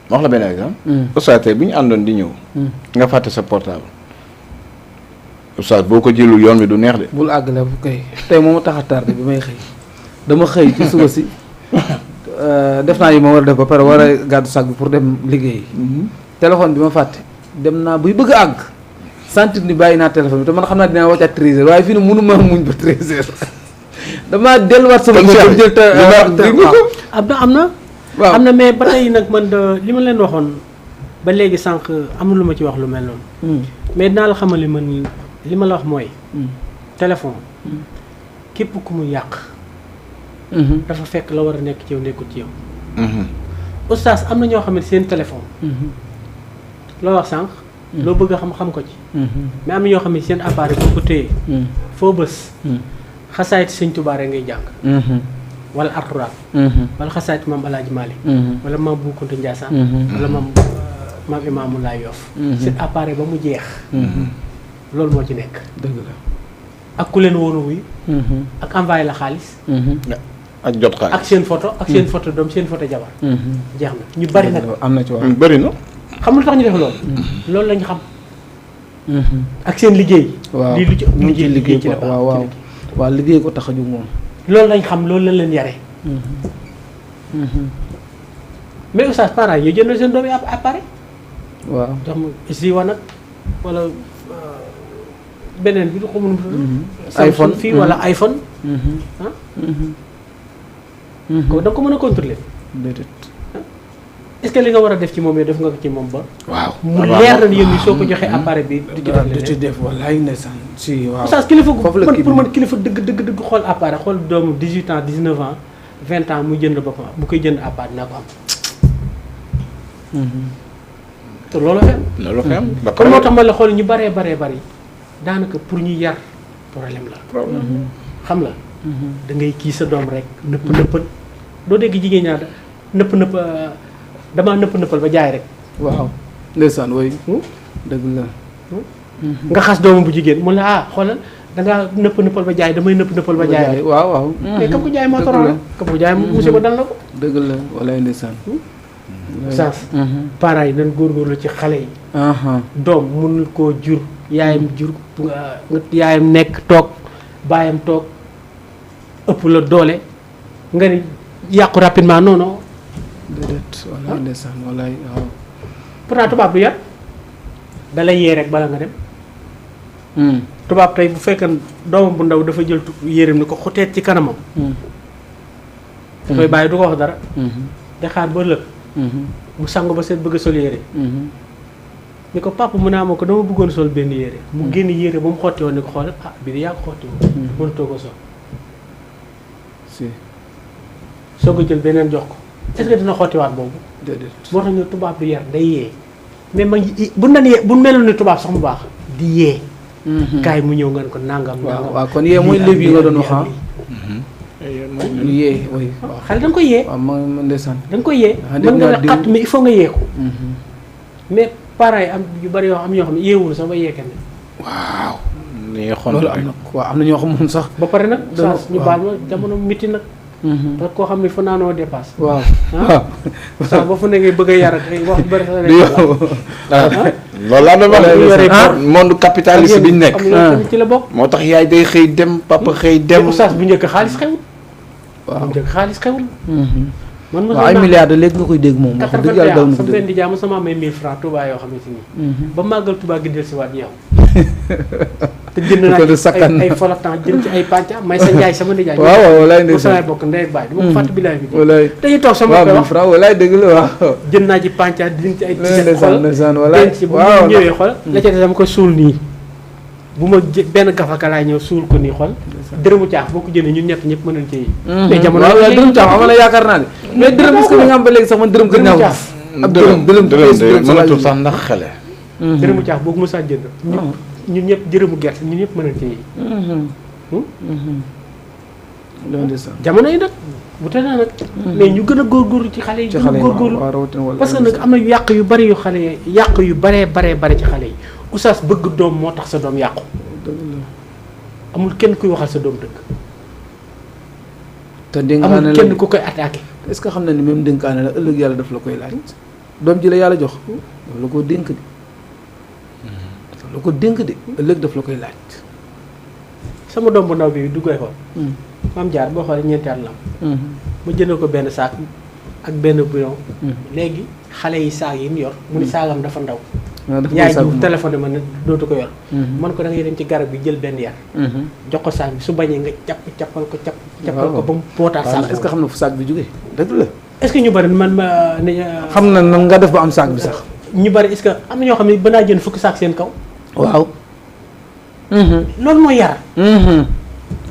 ma wax la benn exemple oustaz tey bi ñu àndoon di ñëw nga fàtte sa portable oustaz boo ko jëlul yoon bi du neex de bul àggale bu koy tey moo ma tax a tardé bi may xëy dama xëy ci suba si def naa yi ma war a def ba pare war a gàddu sàg bi pour dem liggéeyi téléphone bi ma fàtte dem naa buy bëgg a àgg sentir ni bàyyi naa téléphone bi te man xam naa dinaa wàccaat 13h waaye fii ne mënu ma muñ ba 13h damaa delluwaat sama kër jël am na waaw am na mais ba tey nag man li ma leen waxoon ba léegi sànq am na lu ma ci wax lu mel noonu mais dinaa la xamal li ma la wax mooy téléphone képp ku mu yàq dafa fekk la war a nekk ci yow nekkul ci yow oustaz am na ñoo xam ne seen téléphone loo wax sànq loo bëgg a xam ko ci mais am na ñoo xam ne seen appareil boo ko téye foo bës xasaayit Sëñ Tuubaa rek ngay jàng wala Alxuraan wala xasaayit maam Alaaji Maalik wala maam Bu Kunta Njaasaan wala maam Imaamu Laay Yoff seen appareil ba mu jeex loolu moo ci nekk dëgg la ak ku leen woon wuy ak envoyé la xaalis ak jot xaalis ak seen photo ak seen photo doom seen photo jabar jeex na ñu bari nag am na ci waaw bëri na xam lu tax ñu def loolu loolu lañu xam ak seen liggéey waaw lii lu ci ëpp liggéey ci la baax waaw waaw liggéey ko tax a jóg moom loolu lañ xam loolu lañ leen yare mais oustaz parents yi jëndal seen doom yi appareil waaw jox ma si wa nag wala beneen bi du ko mën iPhone fii wala iPhone ko da nga ko mën a contrôler déedéet est-ce que li nga war a def ci moom yow def nga ko ci moom ba. waaw mu leer na yéen soo ko joxee appareil bi. du ci def wallaay ndeysaan si waaw. oustaz kilifa foofu la pour man kilifa dëgg xool appareil xool doomu 18 ans 19 ans 20 ans mu jënd boppam bu koy jënd appareil naa ko am. te loolu fi am. loolu fi am. kon moo tax ma la xool ñu bari daanaka pour ñu yar problème la. xam la. da ngay kii sa doom rek nëppal doo dégg jigéen ñaar nëpp damaa nëppal ba jaay rek. waaw ndeysaan woy dëgg la. nga xas doomam bu jigéen mu la xoolal dangaa nëppal ba jaay damay nëppal ba jaay rek. waaw. mais kam ko jaay moo toroon kam ko jaay musiba dal na ko. dëgg la walaay ndeysaan. sens parents yi nañ góorgóorlu ci xale yi. doom mënul koo jur yaayam yaayam nekk toog baayam toog ëpp la doole nga ni yàqu rapidement non. déedéet walaay ndeysaan walaay waaw. pourtant tubaab du yar da lay yee rek bala nga dem. tubaab tey bu fekkee doomam bu ndaw dafa jël yéreem ni ko xoteet ci kanamam. dafay bàyyi du ko wax dara. de xaar ba ëllëg. mu sangu ba seet bëgg a sol yére. ni ko papa mu naa ma ko dama bëggoon sol benn yére. mu génn yére ba mu xotti woon ni ko xoolal bii de yaa ko xotti woon. mënatoo ko sol. si. soo ko jël beneen jox ko est-ce que dina xottiwaat boobu. déedéet moo tax ñu tubaab du yar day yee mais mag bu nan yee bu meloon ni tubaab sax mu baax di yee. kaay mu ñëw nga ne ko nangam. waaw kon yee mooy léeb yi nga doon wax yee oui. xale da nga koy yee. waaw ma ndeysaan. da nga koy yee. mën nga la xat mais il faut nga yee ko. mais parents yi am yu bari yoo xam ñoo xam ne yeewul sax ba yee kenn. waaw. li xont loolu am na waaw am na ñoo xam moom sax. ba pare nag saa ñu baal ma jamono miti nag. parce que koo xam ne fa naanoo dépasse. waaw sax ba fu ne ngay bëgg a yar ak wax bëri sax loolu laa doon wax monde capitaliste bi ñu nekk. ci la bokk. moo tax yaay day xëy dem papa xëy dem. oustaz bu njëkk xaalis xewul. waaw bu njëkk xaalis xewul. man waaw ay milliards léegi nga koy dégg moom. wax dëgg yàlla daw na ko sama benn di jàmm sama amee 1000 francs Touba yoo xamante ni. ba màggal Touba gi del si waat yow. te jënd naa ci ay folotan jënd ci ay pànca may sa njaay sama nijaay. waaw walaay ndeysaan samay bokk ndey ak baay dama ko fàtte bilaay bi. walaay dañuy toog sama koy wax waaw walaay dëgg la waaw. jënd naa ci pànca jënd ci ay ndeysaan walaay denc bu ñu ñëwee xool la ca des dama ko suul nii bu ma benn gafaka laay ñëw suul ko nii xool dërëmu caax boo ko jëndee ñun ñëpp mën nañ ci mais jamono waaw dërëm caax am na yaakaar naa ne mais dërëm est-ce que da nga am ba léegi sax man dërëm gën naa ko ab dërëm mënatul sax ndax xale. dërëmu caax boo ko mos a jënd ñun ñëpp jërëmu gerte ñun ñëpp mën nañ ci jamono yi nag bu tee naa nag mais ñu gën a góorgóorlu ci xale yi gën a góorgóorlu parce que nag am na yàq yu bari yu xale yi yàq yu baree ci xale yi oustaz bëgg doom moo tax sa doom yàqu amul kenn kuy waxal sa doom dëgg te dénkaane amul kenn ku koy attaqué est-ce que xam na ni même dénkaane la ëllëg yàlla daf la koy laaj doom ji la yàlla jox daf la ko dénk de daf la ko dénk de ëllëg daf la koy laaj sama doom bu ndaw bi du koy xool maam jaar boo xoolee ñeenti at la am ma jëndal ko benn saak ak benn bouillon léegi xale yi saak yi mu yor mu ni saagam dafa ndaw yaay ji téléphoné ma ne dootu ko yor man ko da ngay dem ci garab bi jël benn yar jox ko saak bi su bañee nga cappal ko ba mu pootaat saak est-ce que xam na fu saak bi jógee dëgg la est-ce que ñu bari man ma xam na nan nga def ba am saak bi sax ñu bari est-ce que am na ñoo xam ne ba naa jënd fukki saak seen kaw waaw loolu mooy yar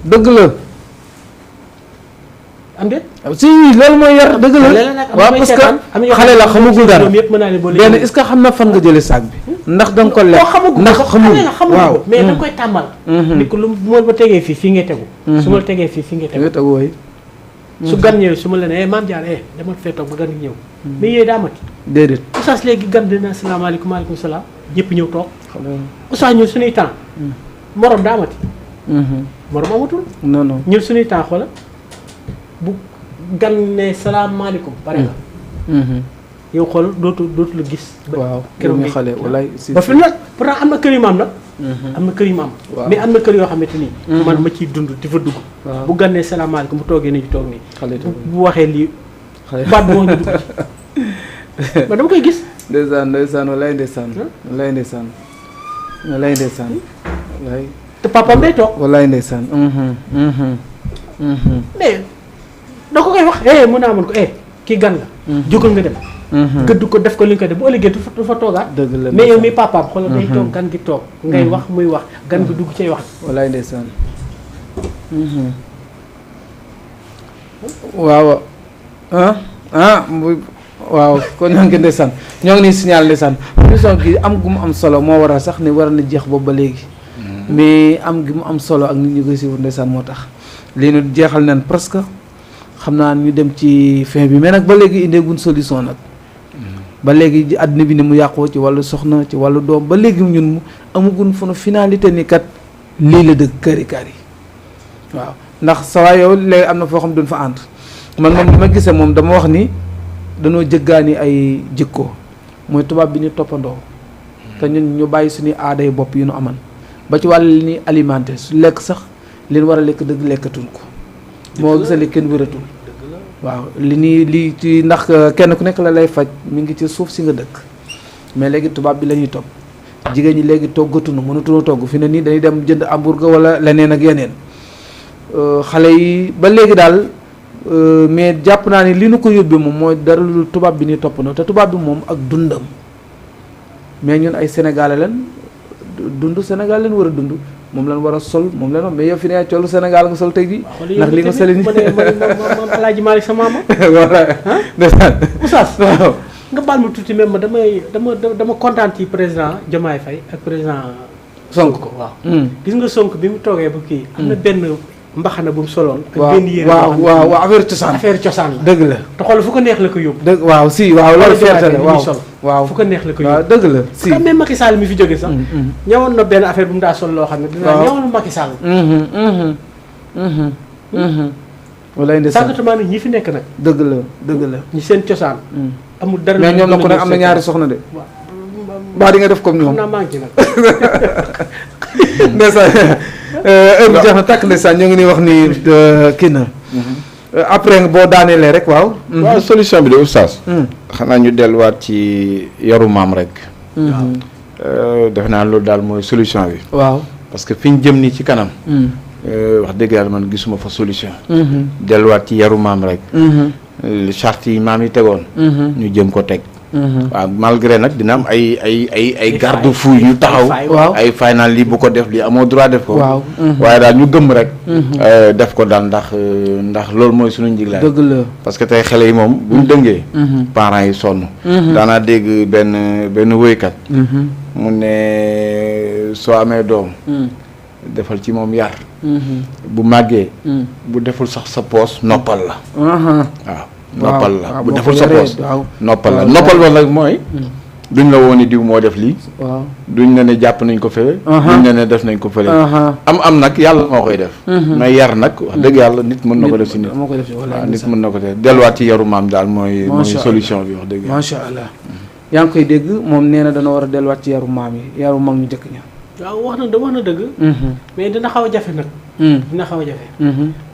dëgg la am déet si loolu mooy yar dëgg la waaw parce que xale la xamagul dara benn est-ce que xam na fan nga jëlee saak bi ndax da nga ko lekk ndax xamul waaw mais da nga koy tàmmal ni ko lu bu ma tegee fii ngay tegu su ma la tegee fii ngay tegu waay su gan ñëwee su ma la nee maam Diarra dama fee toog ba gan gi ñëw mais yooyu daa mati déedéet oustaz léegi gan dina asalaamaaleykum maaleykum salaam ñëpp ñëw toog oustaz ñun suñuy temps morom daa mati morom amatul non ñun suñuy temps xoola bu gan ne salaamaaleykum pare nga yow xool dootu la gis waaw keroog xale walaay ba fi nag pourtant am na kër yu ma am nag am na kër yu ma am mais am na kër yoo xamante nii man ma ciy dund di fa dugg bu gan ne salaamaaleykum bu toogee nii di toog nii bu waxee lii baat bu wax ñu dugg ci ma dama koy gis ndeysaan walaay ndeysaan walaay te papaam day toog walaay ndeysaan mais da ko koy wax mën naa mën ko kii gan la jógal nga dem gëdd ko def ko li nga ko def bu ëllëgee du fa toogaat. dëgg la mais yow mi papaam xoolal day toog gan gi toog. ngay wax muy wax gan gi dugg cay wax. walaay ndeysaan. waaw waaw kon ñoo ngi ndeysaan ñoo ngi nii signal ndeysaan émission gi am gu mu am solo moo waral sax ni war na jeex boobu ba léegi. mais am gi mu am solo ak nit ñi koy suivre ndeysaan moo tax lii nu jeexal nañ presque xam naa ñu dem ci fin bi mais nag ba léegi indeegun solution nag. ba léegi àddina bi ni mu yàqoo ci wàllu soxna ci wàllu doom ba léegi ñun mu amagun fu nu finalité ni kat lii la dëgg kari waaw ndax sa waay yow léegi am na foo xam duñ fa ànd man moom li ma gisee moom dama wax ni dañoo jëggaani ay jikko mooy tubaab bi ñu toppandoo te ñun ñu bàyyi suñuy aaday bopp yu nu aman ba ci wàll li ñuy alimenté su lekk sax leen war a lekk dëgg lekkatuñ ko moo gisali kenn wératul waaw li nii lii ci ndax kenn ku nekk la lay faj mi ngi ci suuf si nga dëkk mais léegi tubaab bi la ñuy topp jigéen ñi léegi toggatunu mënatuñu togg fi ne nii dañuy dem jënd hamburger wala leneen ak yeneen xale yi ba léegi daal mais jàpp naa ni li nu ko yóbbee moom mooy dara lu tubaab bi ni toppandoo te tubaab bi moom ak dundam mais ñun ay sénégalais lan dund Sénégal leen war a dund moom lañ war a sol moom lañ wax mais yow fi ne collu Sénégal nga sol tey jii. ndax li nga soli ni ma Alaaji Malick sa maama. voilà ndeysaan. Oustaz waaw nga baal ma tuuti même dama kontaan ci président Diomaye Faye ak président Sonko waaw. gis nga Sonko bi mu toogee ba kii. am na benn mbaxana bu mu soloon. ak benn yére waaw affaire cosaan. affaire cosaan la dëgg la. te xool fu ko neex la ko yóbbu. dëgg waaw si waaw loolu fierté la waaw fu ko neex la ko yóbbu. waaw dëgg la si comme même Macky Sall mi fi jóge sax. ñëwoon na benn affaire bu mu daa sol loo xam ne. dinaa ñëwoon na Macky Sall. walaay ndeysaan sàkkatuma ni ñi fi nekk nag. dëgg la dëgg la. ñi seen cosaan. amul dara mais ñoom nag ku ne am na ñaari soxna de. baa di nga def comme ñoom. xam naa maa ngi ci nag. ndeysaan heure bi jeex na tàkk ndeysaan ñoo ngi nii wax ni kii na. après boo daaneelee rek waaw. waaw solution bi de oustaz. xanaa ñu delluwaat ci yaru maam rek. defe naa loolu daal mooy solution bi. waaw parce que fi ñu jëm nii ci kanam. wax dëgg yàlla man gisuma fa solution. delluwaat ci yaru maam rek. charte yi maam yi tegoon. ñu jëm ko teg. waaw malgré nag dina am ay garde fou yu taxaw. waaw ay fay naan lii bu ko def lii amoo droit def ko. waaw waaye daal ñu gëm rek. def ko daal ndax loolu mooy suñu njiglaay. dëgg la parce que tey xale yi moom bu ñu dëngee. parents yi sonn. daanaa dégg benn wéykat. mu ne soo amee doom. defal ci moom yar. bu màggee. bu deful sax sa poos noppal la. waaw. noppal la bu deful sa poos noppal la noppal ba nag mooy duñ la wooni diw moo def lii waaw duñ la ne jàpp nañ ko fële duñ la ne def nañ ko fële am nag yàlla moo koy def mais yar nag wax dëgg yàlla nit mën na ko def si nit waaw nit mën na ko def delluwaat ci yaru maam daal mooy solution bi wax dëgg yàlla macha allah yaa ngi koy dégg moom nee na dana war a delluwaat ci yaru maam yi yaru mag ñu njëkk ña waaw wax na dëgg mais dina xaw a jafe nag dina xaw a jafe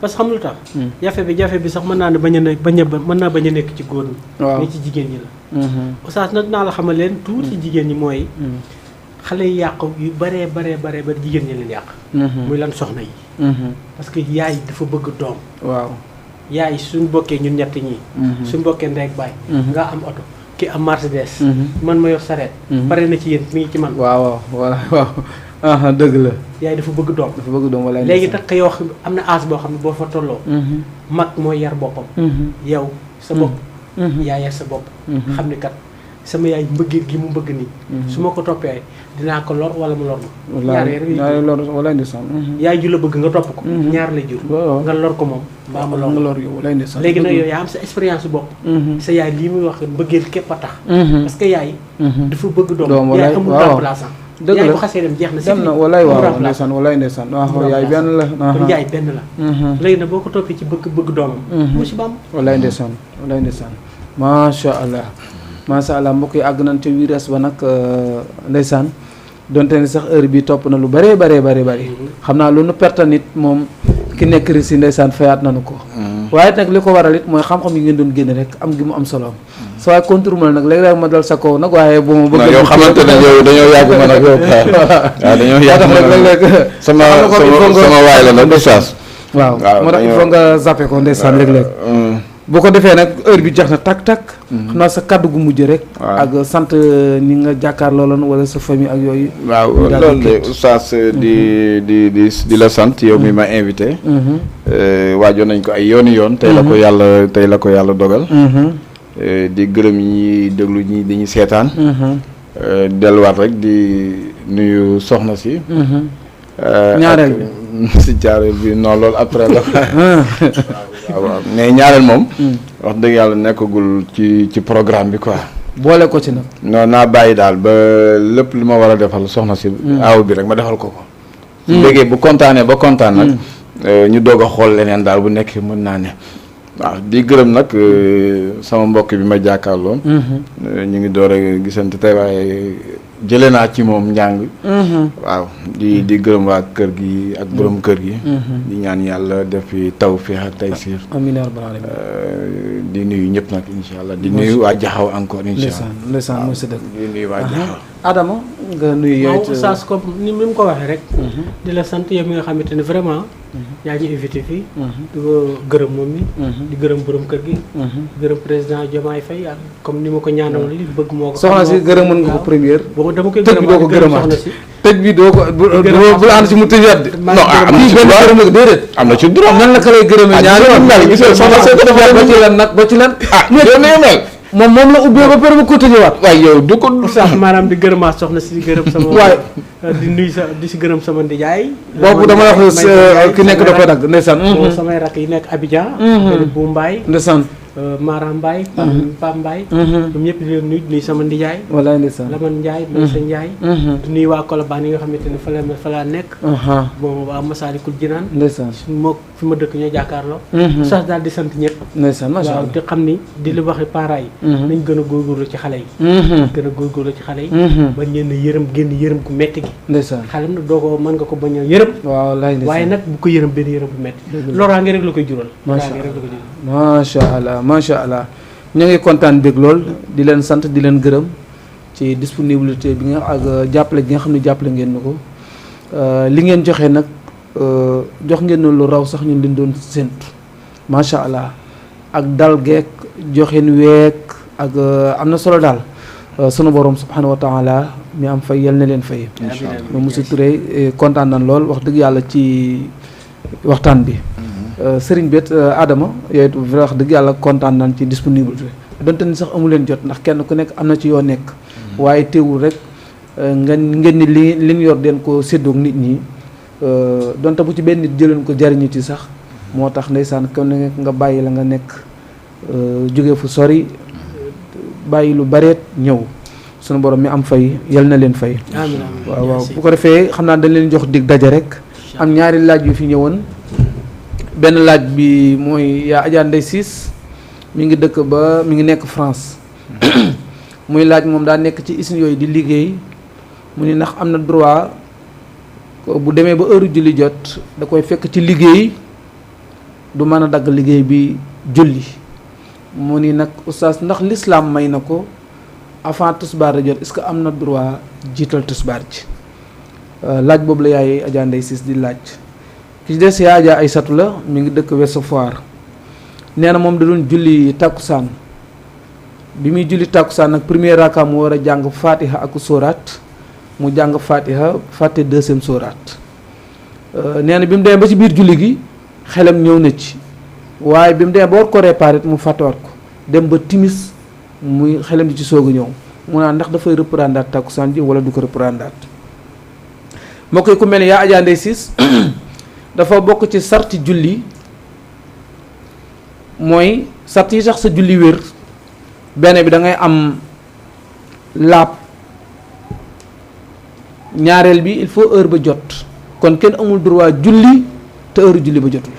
parce que xam lu tax jafe bi sax mën naa ne mën naa bañ a nekk ci góor ñi mais ci jigéen ñi la oustaz nag naa la xamal leen tuuti jigéen ñi mooy xale yi yàqu yu baree bari jigéen ñi leen yàq muy lan soxna yi parce que yaay dafa bëgg doom waaw yaay suñ bokkee ñun ñett ñi suñ bokkee ndey ak baay nga am oto ki am Mercedes man ma yor sareet pare na ci yéen mi ngi ci man waaw dëgg la yaay dafa bëgg doom wala léegi nag yow am na âge boo xam ne boo fa tolloo mag mooy yar boppam yow sa bopp yaa yar sa bopp xam ni kat sama yaay mbëggeel gi mu bëgg nii su ma ko toppee dinaa ko lor wala mu lor ma ñaar lor wala ndeysaan yaay ju la bëgg nga topp ko ñaar la jur nga lor ko moom mbaa ma lor yow wala ndeysaan léegi nag yow yaa am sa expérience bopp sa yaay lii muy wax mbëggeel képp a tax parce que yaay dafa bëgg doom yaay amul remplaçant dëgg yaay bu xasee dem jeex na dem na walaay waaw ndeysaan walaay ndeysaan waaw yaay benn la kon yaay benn la léegi nag boo ko toppee ci bëgg doomam musiba am walaay ndeysaan macha allah mbokk yi àgg nañ ca wiires ba nag ndeysaan donte ne sax heure bi topp na lu bëree xam naa lu nu perte nit moom ki nekk risi ndeysaan fayaat nañu ko waaye nag li ko waral it mooy xam-xam yi ngeen doon génne rek am gi mu am solo sa waaye contour ma nag léeg-léeg ma dal sa kaw nag waaye bu ma bëgg yow xamante ne yow dañoo yàgg man ak yow waaw dañoo yàgg man léeg-léeg sama waay la nag oustaz waaw moo tax il faut nga zappé ko ndeysaan léeg-léeg boo ko defee nag heure bi jeex na tak xam naa sa kàddu gu mujj rek. ak sant ñi nga jàkkaarloo loon wala sa famille ak yooyu. waaw loolu de oustaz di la sant yow mi ma invité. waajoon nañ ko ay yoon. tey la ko yàlla dogal. di gërëm ñi déglu ñi dañuy seetaan. delluwaat rek di nuyu soxna si. ñaareel bi si ñaareel bi non loolu après la. waaw mais ñaareel moom. wax dëgg yàlla nekkagul ci programme bi quoi. boole ko ci nag. non naa bàyyi daal ba lépp li ma war a defal soxna si. aaw bi rek ma defal ko. su déggee bu kontaanee ba kontaan nag. ñu doog a xool leneen daal bu nekk mën naa ne. waaw di gërëm nag sama mbokk bi ma jàkkaarloo. ñu ngi door a gisante tey waaye jëlee naa ci moom njàng. waaw di gërëm waa kër gi ak borom kër gi. di ñaan yàlla def fi tawfiix ak taysiir. amiin yaa rabbal aalamiin. di nuyu ñëpp nag incha allah di nuyu waa Jaxaw encore incha allah. ndeysaan mooy sa dëkk. di nuyu waa Jaxaw. Adama nga nuyu yow it. Oustaz comme ni mu ko waxee rek. di la sant yow mi nga xamante ne vraiment. yaa ngi invité fii. di ko gërëm moom mi. di gërëm borom kër gi. di gërëm président Diomaye Faye ak comme ni ma ko ñaanaloon li bëgg moo ko. soxna si gërëm mën nga ko première. boobu dama koy tëj bi doo ko gërëmaat tëj bi doo ko bu ànd si mu tëjaat de. non am na ci déedéet. am na ci droit nan la ka lay gërëmee ñaari soxna si ba ci lan nag ba ci lan. yow nee mel. moom la ubbee ba pare ba ko tëjewaat. waaye yow du ko. sax maanaam di gërëmaat soxna si di gërëm sama. waaye di nuyu di si gërëm sama ndijaay. boobu dama wax ki nekk da koy dagg ndeysaan. samay rakk yi nekk Abidjan. bu Mbaye. ndeysaan. Mara Mbaye. Pape Mbaye. ñoom ñëpp di leen nuyu sama ndijaay. walaay ndeysaan. Laman Ndiaye Maysa Ndiaye. di nuyu waa Colobane yi nga xamante ne fa laa nekk. bon waa Massalikul Jinaan. ndeysaan. moo fi ma dëkk ñoo jàkkaarloo. sax daal di sant ñëpp. ndeysaan macha allah waaw te xam ni di li waxi parents yi. nañ gën a góorgóorlu ci xale yi. gën a góorgóorlu ci xale yi. ba ñenn yërëm gu metti gi. ndeysaan. xale nag doo ko mën nga ko bañ a yërëm. waaw laay ndeysaan. waaye nag bu ko yërëm benn yërëm bu metti. loraange rek la koy jural. macha allah macha allah ñu ngi kontaan bég lool di leen sant di leen gërëm ci disponibilité bi nga ak jàppale gi nga xam ne jàppale ngeen na ko li ngeen joxe nag jox ngeen na lu raw sax ñun liñ doon séntu macha allah ak dal geek joxeen week ak am na solo daal sunu borom subhanahu wa taala mi am fay yal na leen fay. incha allah monsieur Touré kontaan nañ lool wax dëgg yàlla ci waxtaan bi. Sëriñ Bet Adama yooyu wax dëgg yàlla kontaan nañ ci disponibilité donte ni sax amu leen jot ndax kenn ku nekk am na ci yoo nekk waaye teewul rek ngeen ni li ñu yor den ko séddoog nit ñi donte bu ci benn nit jëleen ko jariñu ci sax moo tax ndeysaan kon nga bàyyi la nga nekk jóge fu sori bàyyi lu bareet ñëw sunu borom mi am fay yal na leen fay. amiin waaw bu ko defee xam naa dañ leen jox dig daje rek am ñaari laaj yu fi ñëwoon. benn laaj bi mooy yaa Adja Ndeye Ciss mi ngi dëkk ba mi ngi nekk France muy laaj moom daa nekk ci usine yooyu di liggéey mu ni ndax am na droit bu demee ba heure julli jot da koy fekk ci liggéey du mën a dagg liggéey bi julli mu ni nag oustaz ndax l'islam may na ko avant tisbaar da jot est-ce que am na droit jiital tisbaar ji laaj boobu la yaay Adja Ndeye Ciss di laaj. ki ci des yaa Adja Aysatu la mi ngi dëkk Ouest Foire nee na moom da doon julli tàkkusaan bi muy julli tàkkusaan nag premier raka mu war a jàng fatiha ak sóoraat mu jàng fatiha fàtte deuxième sóoraat nee na bi mu demee ba ci biir julli gi xelam ñëw na ci waaye bi mu demee ba war ko réparé mu fàttewaat ko dem ba timis muy xelam di ci soog a ñëw mu naan ndax dafay reprendre tàkkusaan ji wala du ko reprendre moo koy ku mel ne yaa Adja Ndeye Ciss dafa bokk ci sarti julli mooy sart yi sax sa julli wér benn bi da ngay am laab ñaareel bi il faut heure ba jot kon kenn amul droit julli te heure julli ba jotul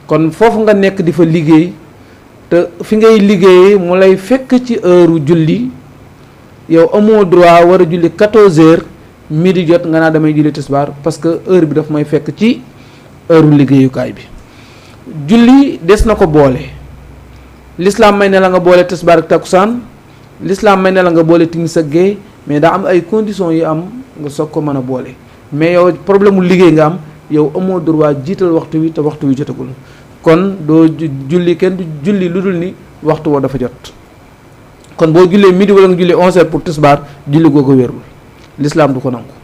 kon foofu nga nekk di fa liggéey te fi ngay liggéeyee mu lay fekk ci heure julli yow amoo droit war a julli 14 heures midi jot nga naa damay julli tisbaar parce que heure bi daf may fekk ci heure liggéeyukaay bi julli des na ko boole l'islam may ne la nga boole tisbaar ak takkusaan l'islam may ne la nga boole timis ak gée mais daa am ay conditions yu am nga soog ko mën a boole mais yow problème mu liggéey nga am yow amoo droit jiital waxtu wi te waxtu wi jotagul kon doo julli kenn du julli lu dul ni waxtu woo dafa jot. kon boo jullee midi wala nga jullee 11h pour tisbaar julli googu wérul l'islam du ko nangu.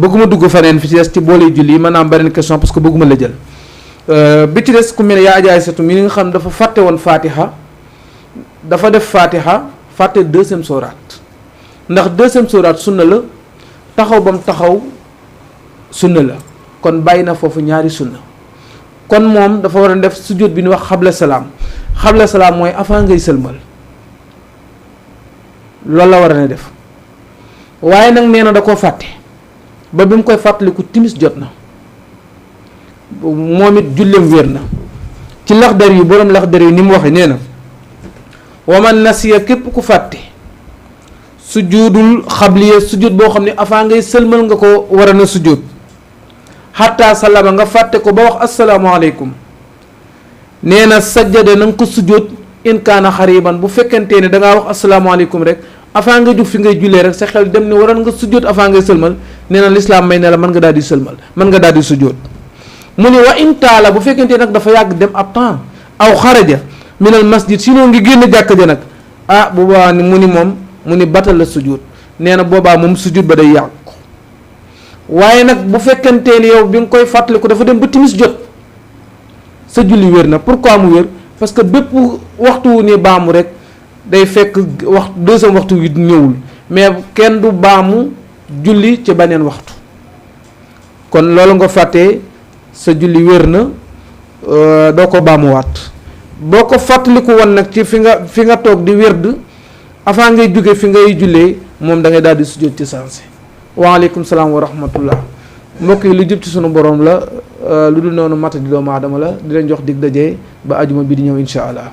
bëgguma dugg faneen fi ci des ci boole julli yi mën naa am beneen question parce que bëgguma la jël bi ci des ku mel ne yaa ajaay setu mi nga xam dafa fàtte woon fatiha dafa def fatiha fàtte deuxième soraat ndax deuxième soraat sunna la taxaw ba mu taxaw sunna la kon bàyyi na foofu ñaari sunna kon moom dafa war a def sujjóot bi ñu wax xabla salaam mooy avant ngay sëlmal loolu la war a ne def waaye nag nee na da koo fàtte ba bi mu koy fàttaliku timis jot na moom it julleem wér na ci laxdar yi boroom laxdar yi ni mu waxe nee na waman nasiya képp ku fàtte sujudul xabliya sujud boo xam ne avant ngay sëlmal nga ko war a na sujud xatta salama nga fàtte ko ba wax asalaamaaleykum nee na sajjada na nga ko sujud in kaana xariban bu fekkentee ne dangaa wax asalaamaaleykum rek avant nga jug fi ngay jullee rek sa xel dem ne waroon nga sujud avant ngay sëlmal nee na lislaam may ne la mën nga daal di sëlmal mën nga daal di sujud mu ne wa in taala bu fekkentee nag dafa yàgg dem ab temps aw xaraja minal masjid sinon ngi génn jàkka ja nag boobaa ni mu ni moom mu ni batal la sujud nee na boobaa moom sujud ba day yàqu waaye nag bu fekkentee ni yow bi nga koy fàttaliku dafa dem ba timis jot sa julli wér na pourquoi mu wér parce que bépp waxtu wu ni baamu rek day fekk deuxième waxtu wi ñëwul mais kenn du baamu julli ci beneen waxtu kon loolu nga fàttee sa julli wér na doo ko baamuwaat boo ko fàttaliku woon nag ci fi nga toog di wérd avant ngay jóge fi ngay jullee moom da ngay daal di sujjóot ci sanse waaleykum salaam wa rahmatullah mbokk yi lu jub ci sunu borom la lu dul noonu mata di doomu aadama la di leen jox dig daje ba ajuma bi di ñëw insha allah